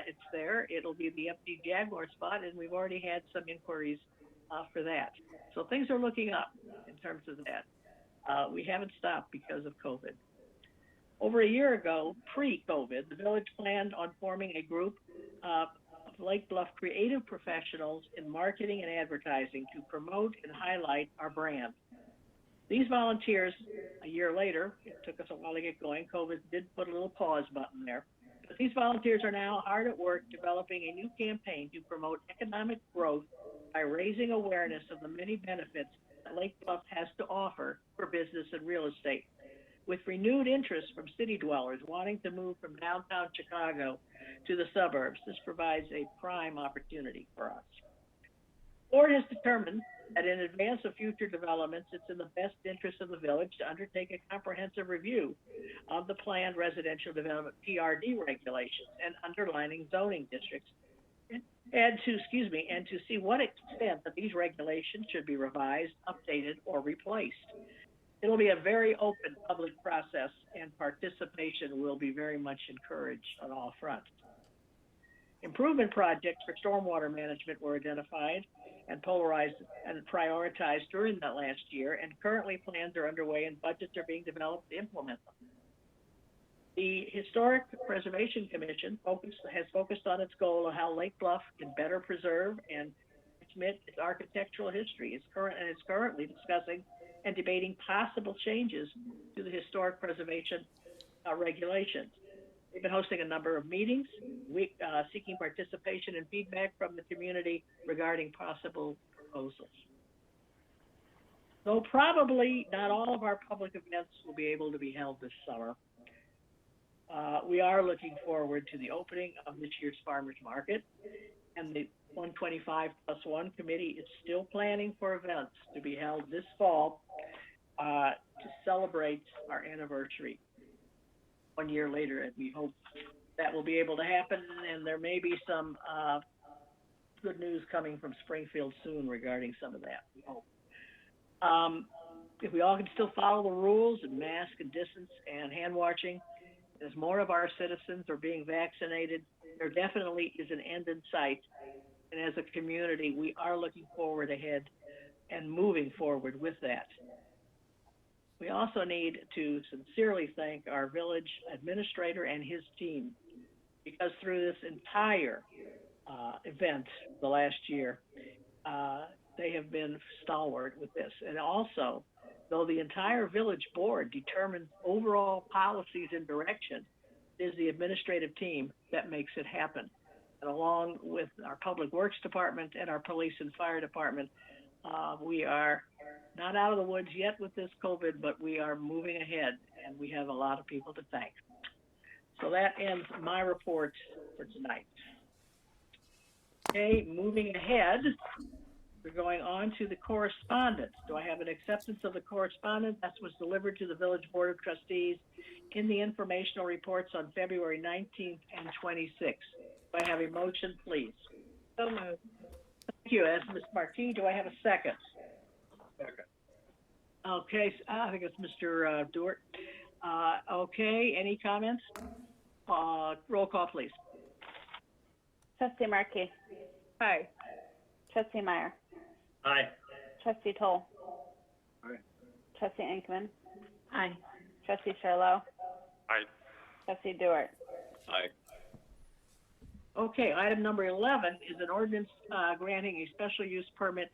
it's there. It'll be the empty Jaguar spot, and we've already had some inquiries for that. So things are looking up in terms of that. We haven't stopped because of COVID. Over a year ago, pre-COVID, the village planned on forming a group of Lake Bluff creative professionals in marketing and advertising to promote and highlight our brand. These volunteers, a year later, it took us a while to get going. COVID did put a little pause button there. But these volunteers are now hard at work developing a new campaign to promote economic growth by raising awareness of the many benefits that Lake Bluff has to offer for business and real estate. With renewed interest from city dwellers wanting to move from downtown Chicago to the suburbs, this provides a prime opportunity for us. The board has determined that in advance of future developments, it's in the best interest of the village to undertake a comprehensive review of the planned residential development PRD regulations and underlining zoning districts, and to see what extent that these regulations should be revised, updated, or replaced. It'll be a very open public process, and participation will be very much encouraged on all fronts. Improvement projects for stormwater management were identified and polarized and prioritized during that last year, and currently plans are underway and budgets are being developed to implement them. The Historic Preservation Commission has focused on its goal of how Lake Bluff can better preserve and transmit its architectural history. It's currently discussing and debating possible changes to the historic preservation regulations. They've been hosting a number of meetings, seeking participation and feedback from the community regarding possible proposals. Though probably not all of our public events will be able to be held this summer, we are looking forward to the opening of this year's farmers market, and the 125+1 committee is still planning for events to be held this fall to celebrate our anniversary. 1 year later, and we hope that will be able to happen, and there may be some, good news coming from Springfield soon regarding some of that, we hope. If we all can still follow the rules and mask and distance and hand washing, as more of our citizens are being vaccinated, there definitely is an end in sight. And as a community, we are looking forward ahead and moving forward with that. We also need to sincerely thank our village administrator and his team, because through this entire event the last year, they have been stalwart with this. And also, though the entire village board determines overall policies and direction, it is the administrative team that makes it happen. And along with our public works department and our police and fire department, we are not out of the woods yet with this COVID, but we are moving ahead, and we have a lot of people to thank. So that ends my report for tonight. Okay, moving ahead, we're going on to the correspondence. Do I have an acceptance of the correspondence that was delivered to the Village Board of Trustees in the informational reports on February 19th and 26th? Do I have a motion, please? So moved. Thank you. As Ms. Marquis, do I have a second? Second. Okay, I think it's Mr. Dort. Okay, any comments? Roll call, please. Trustee Markey. Aye. Trustee Meyer. Aye. Trustee Toll. Aye. Trustee Ankman. Aye. Trustee Sherlow. Aye. Trustee Dewart. Aye. Okay, item number 11 is an ordinance granting a special use permit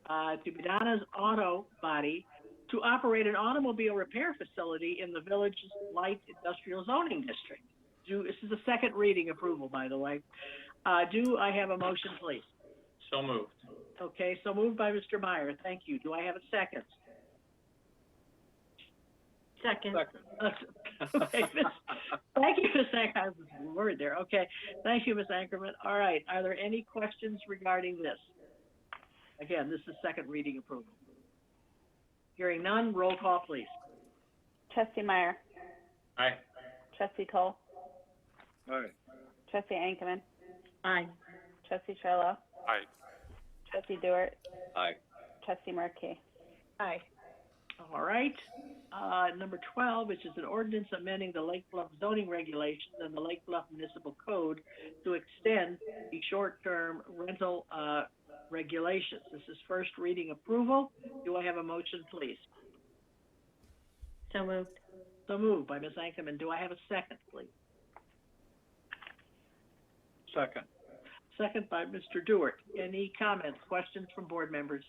to Bedana's Auto Body to operate an automobile repair facility in the village's light industrial zoning district. This is a second reading approval, by the way. Do I have a motion, please? So moved. Okay, so moved by Mr. Meyer. Thank you. Do I have a second? Second. Okay, thank you, Ms. Anchorman. I was worried there. Okay, thank you, Ms. Anchorman. All right, are there any questions regarding this? Again, this is second reading approval. Hearing none, roll call, please. Trustee Meyer. Aye. Trustee Toll. Aye. Trustee Ankman. Aye. Trustee Sherlow. Aye. Trustee Dewart. Aye. Trustee Markey. Aye. All right. Number 12, which is an ordinance amending the Lake Bluff zoning regulations and the Lake Bluff Municipal Code to extend the short-term rental regulations. This is first reading approval. Do I have a motion, please? So moved. So moved by Ms. Ankerman. Do I have a second, please? Second. Second by Mr. Dewart. Any comments, questions from board members?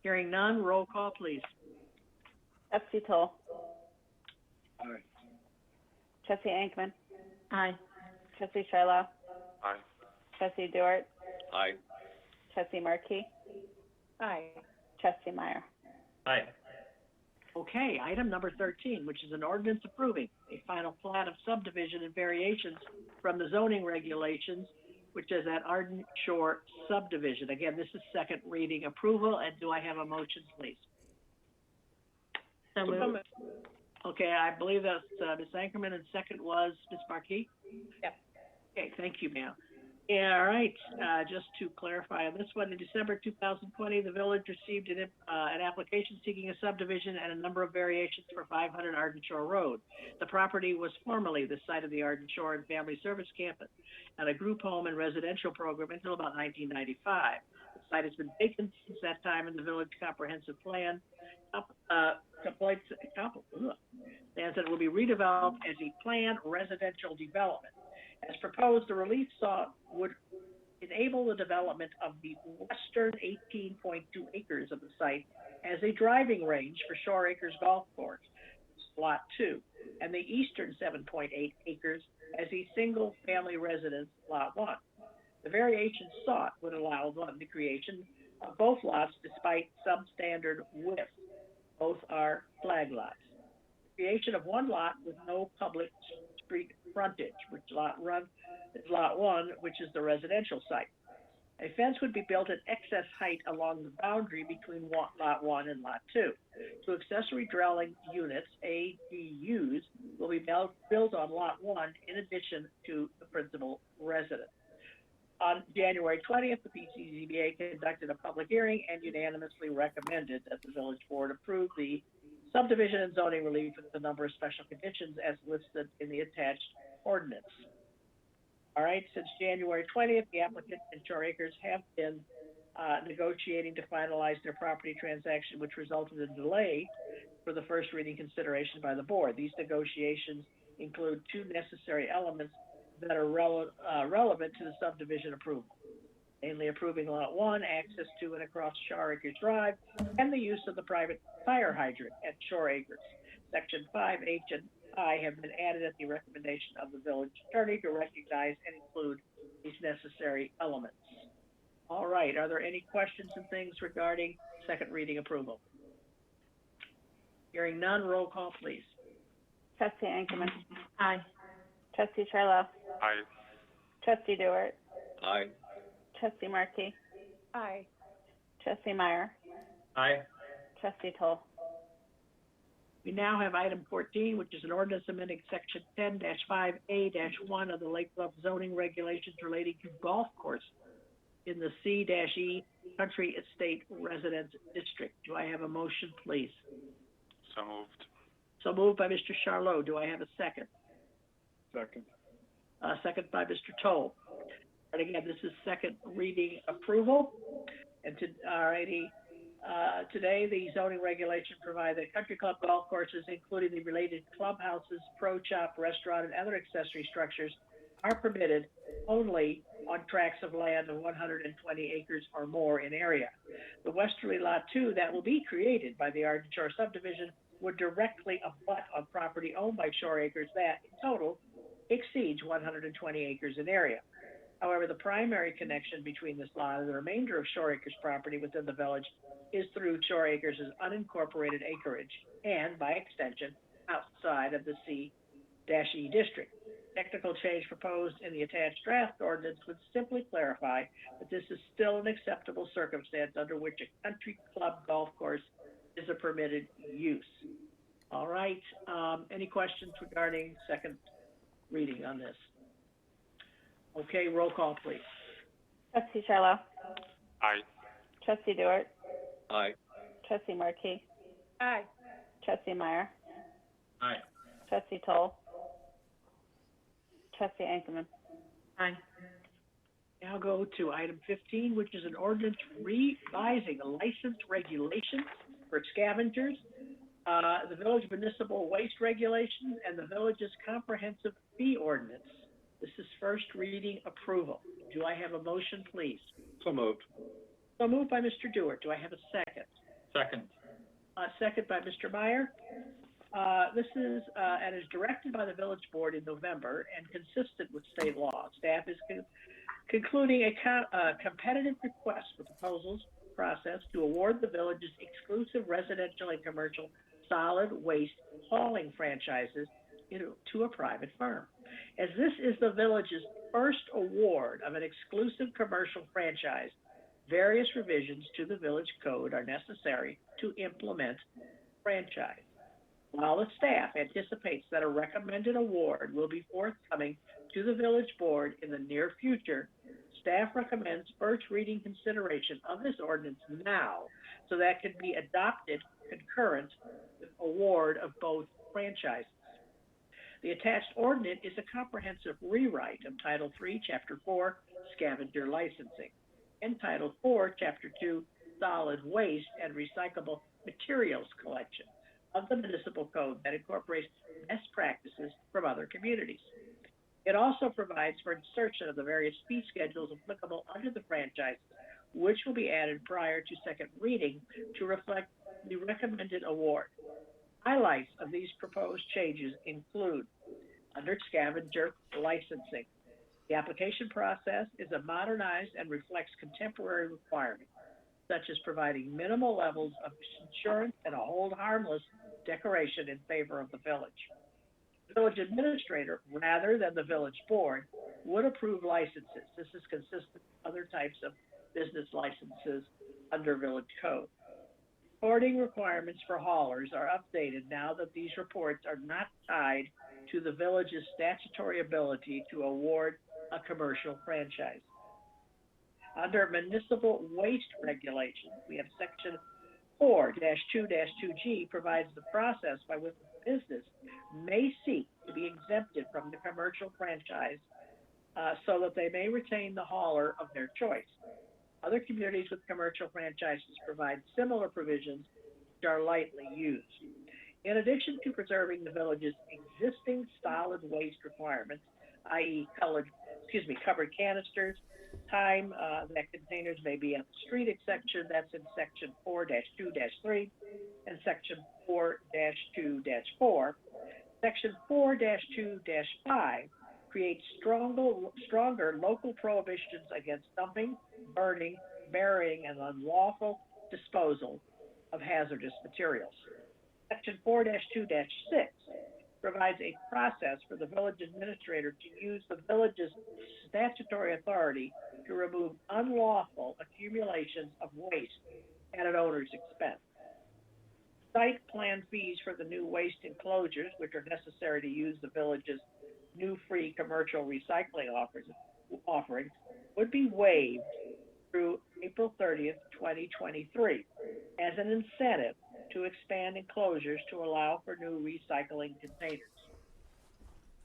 Hearing none, roll call, please. Trustee Toll. Aye. Trustee Ankman. Aye. Trustee Sherlow. Aye. Trustee Dewart. Aye. Trustee Markey. Aye. Trustee Meyer. Aye. Okay, item number 13, which is an ordinance approving a final plat of subdivision and variations from the zoning regulations, which is at Arden Shore subdivision. Again, this is second reading approval, and do I have a motion, please? So moved. Okay, I believe that's Ms. Ankerman, and second was Ms. Markey? Yep. Okay, thank you, ma'am. Yeah, all right, just to clarify on this one, in December 2020, the village received an application seeking a subdivision and a number of variations for 500 Arden Shore Road. The property was formerly the site of the Arden Shore and Family Service Campus and a group home and residential program until about 1995. The site has been vacant since that time, and the village comprehensive plan stands that it will be redeveloped as a planned residential development. As proposed, the relief sought would enable the development of the western 18.2 acres of the site as a driving range for Shore Acres Golf Course, Lot 2, and the eastern 7.8 acres as a single-family residence, Lot 1. The variations sought would allow the creation of both lots despite substandard width. Both are flag lots. The creation of one lot with no public street frontage, which is lot 1, which is the residential site. A fence would be built at excess height along the boundary between Lot 1 and Lot 2. Two accessory dwelling units, ADUs, will be built on Lot 1 in addition to the principal residence. On January 20th, the PCZBA conducted a public hearing and unanimously recommended that the village board approve the subdivision and zoning relief with a number of special conditions as listed in the attached ordinance. All right, since January 20th, the applicant and Shore Acres have been negotiating to finalize their property transaction, which resulted in delay for the first reading consideration by the board. These negotiations include two necessary elements that are relevant to the subdivision approval, namely approving Lot 1, access to and across Shore Acres Drive, and the use of the private fire hydrant at Shore Acres. Section 5H and I have been added at the recommendation of the village attorney to recognize and include these necessary elements. All right, are there any questions and things regarding second reading approval? Hearing none, roll call, please. Trustee Ankerman. Aye. Trustee Charlo. Aye. Trustee Dewart. Aye. Trustee Markey. Aye. Trustee Meyer. Aye. Trustee Toll. We now have item 14, which is an ordinance amending section 10-5A-1 of the Lake Bluff zoning regulations relating to golf courses in the C-E Country Estate Residence District. Do I have a motion, please? So moved. So moved by Mr. Charlot. Do I have a second? Second. Second by Mr. Toll. And again, this is second reading approval. And today, the zoning regulation provide that country club golf courses, including the related clubhouses, pro shop, restaurant, and other accessory structures, are permitted only on tracts of land of 120 acres or more in area. The westerly Lot 2 that will be created by the Arden Shore subdivision would directly abut on property owned by Shore Acres that, in total, exceeds 120 acres in area. However, the primary connection between this lot and the remainder of Shore Acres property within the village is through Shore Acres' unincorporated acreage and, by extension, outside of the C-E district. Technical change proposed in the attached draft ordinance would simply clarify that this is still an acceptable circumstance under which a country club golf course is a permitted use. All right, any questions regarding second reading on this? Okay, roll call, please. Trustee Charlo. Aye. Trustee Dewart. Aye. Trustee Markey. Aye. Trustee Meyer. Aye. Trustee Toll. Trustee Ankerman. Aye. Now go to item 15, which is an ordinance revising the license regulations for scavengers, the village municipal waste regulations, and the village's comprehensive fee ordinance. This is first reading approval. Do I have a motion, please? So moved. So moved by Mr. Dewart. Do I have a second? Second. Second by Mr. Meyer. This is, and is directed by the village board in November and consistent with state law. Staff is concluding a competitive request for proposals process to award the village's exclusive residential and commercial solid waste hauling franchises to a private firm. As this is the village's first award of an exclusive commercial franchise, various revisions to the village code are necessary to implement franchise. While the staff anticipates that a recommended award will be forthcoming to the village board in the near future, staff recommends first reading consideration of this ordinance now so that it can be adopted concurrent with award of both franchises. The attached ordinance is a comprehensive rewrite of Title 3, Chapter 4, Scavenger Licensing, and Title 4, Chapter 2, Solid Waste and Recyclable Materials Collection of the Municipal Code that incorporates best practices from other communities. It also provides for insertion of the various fee schedules applicable under the franchises, which will be added prior to second reading to reflect the recommended award. Highlights of these proposed changes include under scavenger licensing. The application process is modernized and reflects contemporary requirements, such as providing minimal levels of insurance and a hold harmless declaration in favor of the village. The village administrator, rather than the village board, would approve licenses. This is consistent with other types of business licenses under village code. Reporting requirements for haulers are updated now that these reports are not tied to the village's statutory ability to award a commercial franchise. Under municipal waste regulations, we have section 4-2-2G provides the process by which a business may seek to be exempted from the commercial franchise so that they may retain the hauler of their choice. Other communities with commercial franchises provide similar provisions which are lightly used. In addition to preserving the village's existing solid waste requirements, i.e. covered canisters, time that containers may be on the street exception, that's in section 4-2-3 and section 4-2-4. Section 4-2-5 creates stronger local prohibitions against dumping, burning, burying, and unlawful disposal of hazardous materials. Section 4-2-6 provides a process for the village administrator to use the village's statutory authority to remove unlawful accumulations of waste at an owner's expense. Site plan fees for the new waste enclosures, which are necessary to use the village's new free commercial recycling offerings, would be waived through April 30th, 2023, as an incentive to expand enclosures to allow for new recycling containers.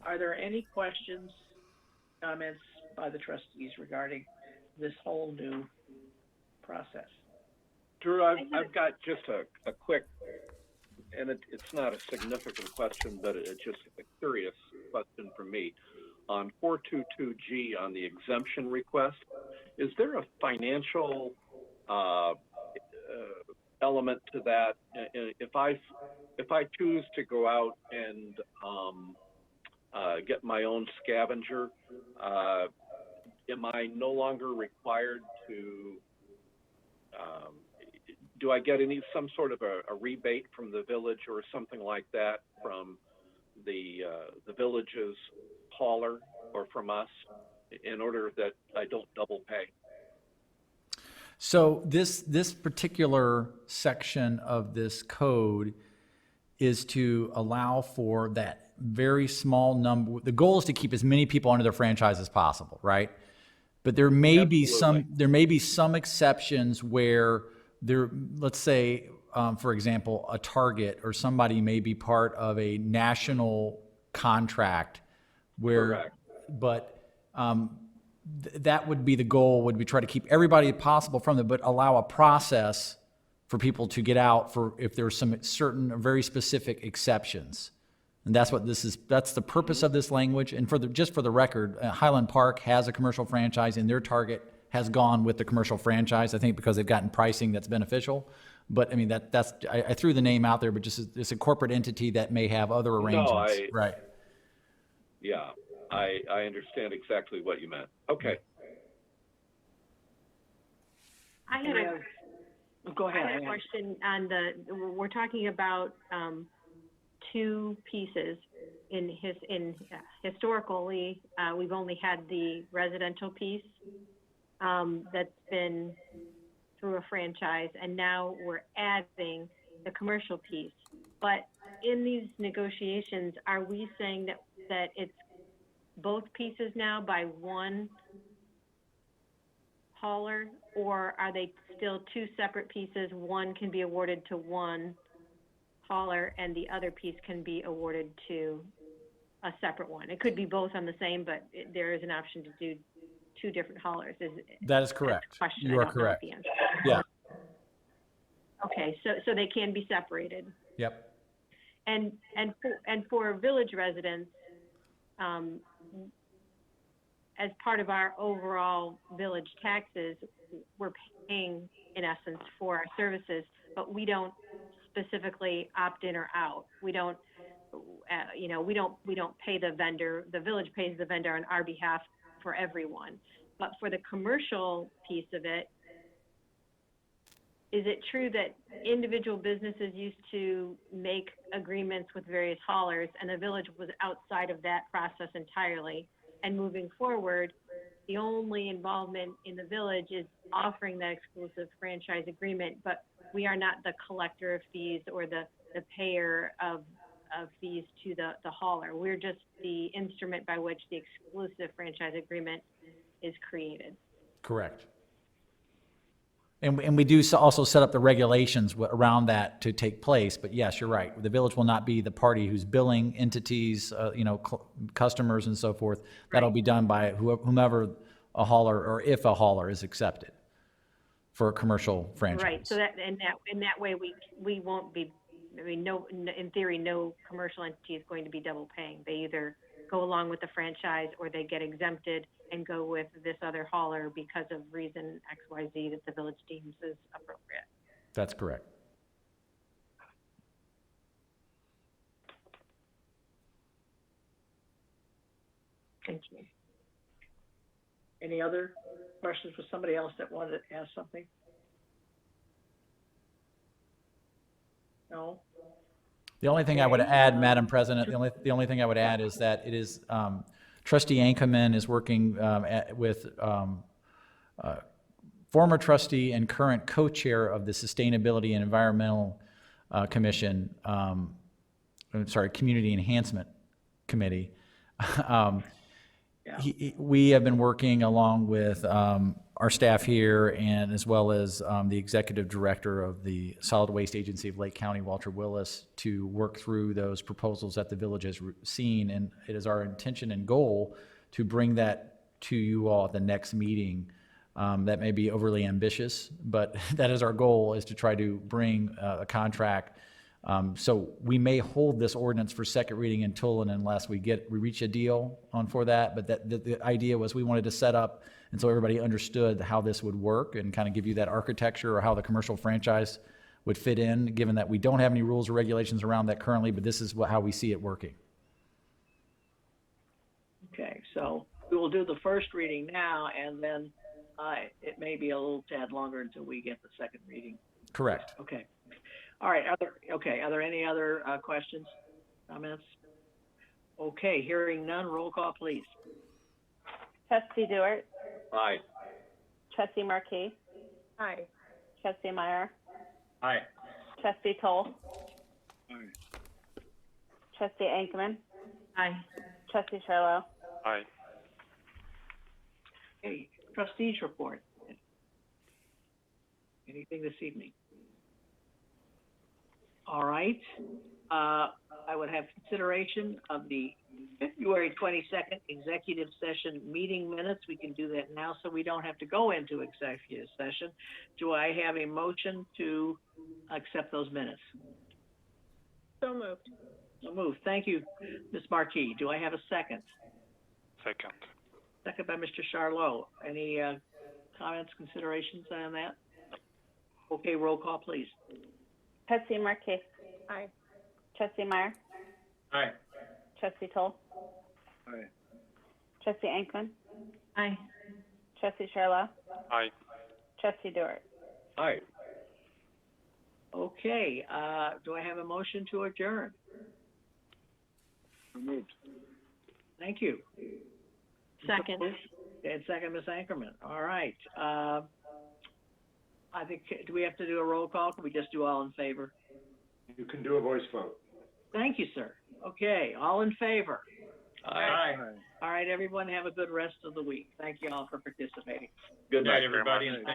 Are there any questions, comments by the trustees regarding this whole new process? Drew, I've got just a quick, and it's not a significant question, but it's just a curious question for me. On 422G, on the exemption request, is there a financial element to that? If I choose to go out and get my own scavenger, am I no longer required to? Do I get some sort of a rebate from the village or something like that from the village's hauler or from us in order that I don't double pay? So this particular section of this code is to allow for that very small number. The goal is to keep as many people under their franchise as possible, right? But there may be some exceptions where let's say, for example, a Target or somebody may be part of a national contract where, correct. But that would be the goal, would be try to keep everybody possible from them, but allow a process for people to get out for if there's some certain very specific exceptions. And that's what that's the purpose of this language. And just for the record, Highland Park has a commercial franchise and their target has gone with the commercial franchise, I think because they've gotten pricing that's beneficial. But I mean, I threw the name out there, but just it's a corporate entity that may have other arrangements. Right. Yeah, I understand exactly what you meant. Okay. Go ahead. I had a question on we're talking about two pieces. Historically, we've only had the residential piece that's been through a franchise, and now we're adding the commercial piece. But in these negotiations, are we saying that it's both pieces now by one hauler, or are they still two separate pieces? One can be awarded to one hauler and the other piece can be awarded to a separate one. It could be both on the same, but there is an option to do two different haulers. That is correct. You are correct. Yeah. Okay, so they can be separated. Yep. And for village residents, as part of our overall village taxes, we're paying in essence for our services, but we don't specifically opt in or out. We don't pay the vendor. The village pays the vendor on our behalf for everyone. But for the commercial piece of it, is it true that individual businesses used to make agreements with various haulers and the village was outside of that process entirely? And moving forward, the only involvement in the village is offering that exclusive franchise agreement, but we are not the collector of fees or the payer of fees to the hauler. We're just the instrument by which the exclusive franchise agreement is created. Correct. And we do also set up the regulations around that to take place, but yes, you're right. The village will not be the party who's billing entities, customers and so forth. That'll be done by whomever a hauler, or if a hauler is accepted for a commercial franchise. Right, so that in that way, we won't be, I mean, in theory, no commercial entity is going to be double paying. They either go along with the franchise or they get exempted and go with this other hauler because of reason XYZ that the village deems is appropriate. That's correct. Thank you. Any other questions for somebody else that wanted to ask something? No? The only thing I would add, Madam President, the only thing I would add is that it is, Trustee Ankerman is working with former trustee and current co-chair of the Sustainability and Environmental Commission, Community Enhancement Committee. We have been working along with our staff here, and as well as the executive director of the Solid Waste Agency of Lake County, Walter Willis, to work through those proposals that the village has seen. And it is our intention and goal to bring that to you all at the next meeting. That may be overly ambitious, but that is our goal, is to try to bring a contract. So we may hold this ordinance for second reading until and unless we reach a deal for that. But the idea was we wanted to set up, and so everybody understood how this would work, and kind of give you that architecture or how the commercial franchise would fit in, given that we don't have any rules or regulations around that currently, but this is how we see it working. Okay, so we will do the first reading now, and then it may be a little tad longer until we get the second reading. Correct. Okay. All right, are there any other questions, comments? Okay, hearing none, roll call, please. Trustee Dewart. Aye. Trustee Markey. Aye. Trustee Meyer. Aye. Trustee Toll. Aye. Trustee Ankerman. Aye. Trustee Sherlow. Aye. Okay, trustees report. Anything this evening? All right. I would have consideration of the February 22nd executive session meeting minutes. We can do that now so we don't have to go into executive session. Do I have a motion to accept those minutes? So moved. So moved. Thank you, Ms. Markey. Do I have a second? Second. Second by Mr. Charlot. Any comments, considerations on that? Okay, roll call, please. Trustee Markey. Aye. Trustee Meyer. Aye. Trustee Toll. Aye. Trustee Ankerman. Aye. Trustee Sherlow. Aye. Trustee Dewart. Aye. Okay, do I have a motion to adjourn? So moved. Thank you. Second. And second, Ms. Ankerman. All right. I think, do we have to do a roll call? Can we just do all in favor? You can do a voice vote. Thank you, sir. Okay, all in favor? Aye. All right, everyone, have a good rest of the week. Thank you all for participating. Good night, everybody. And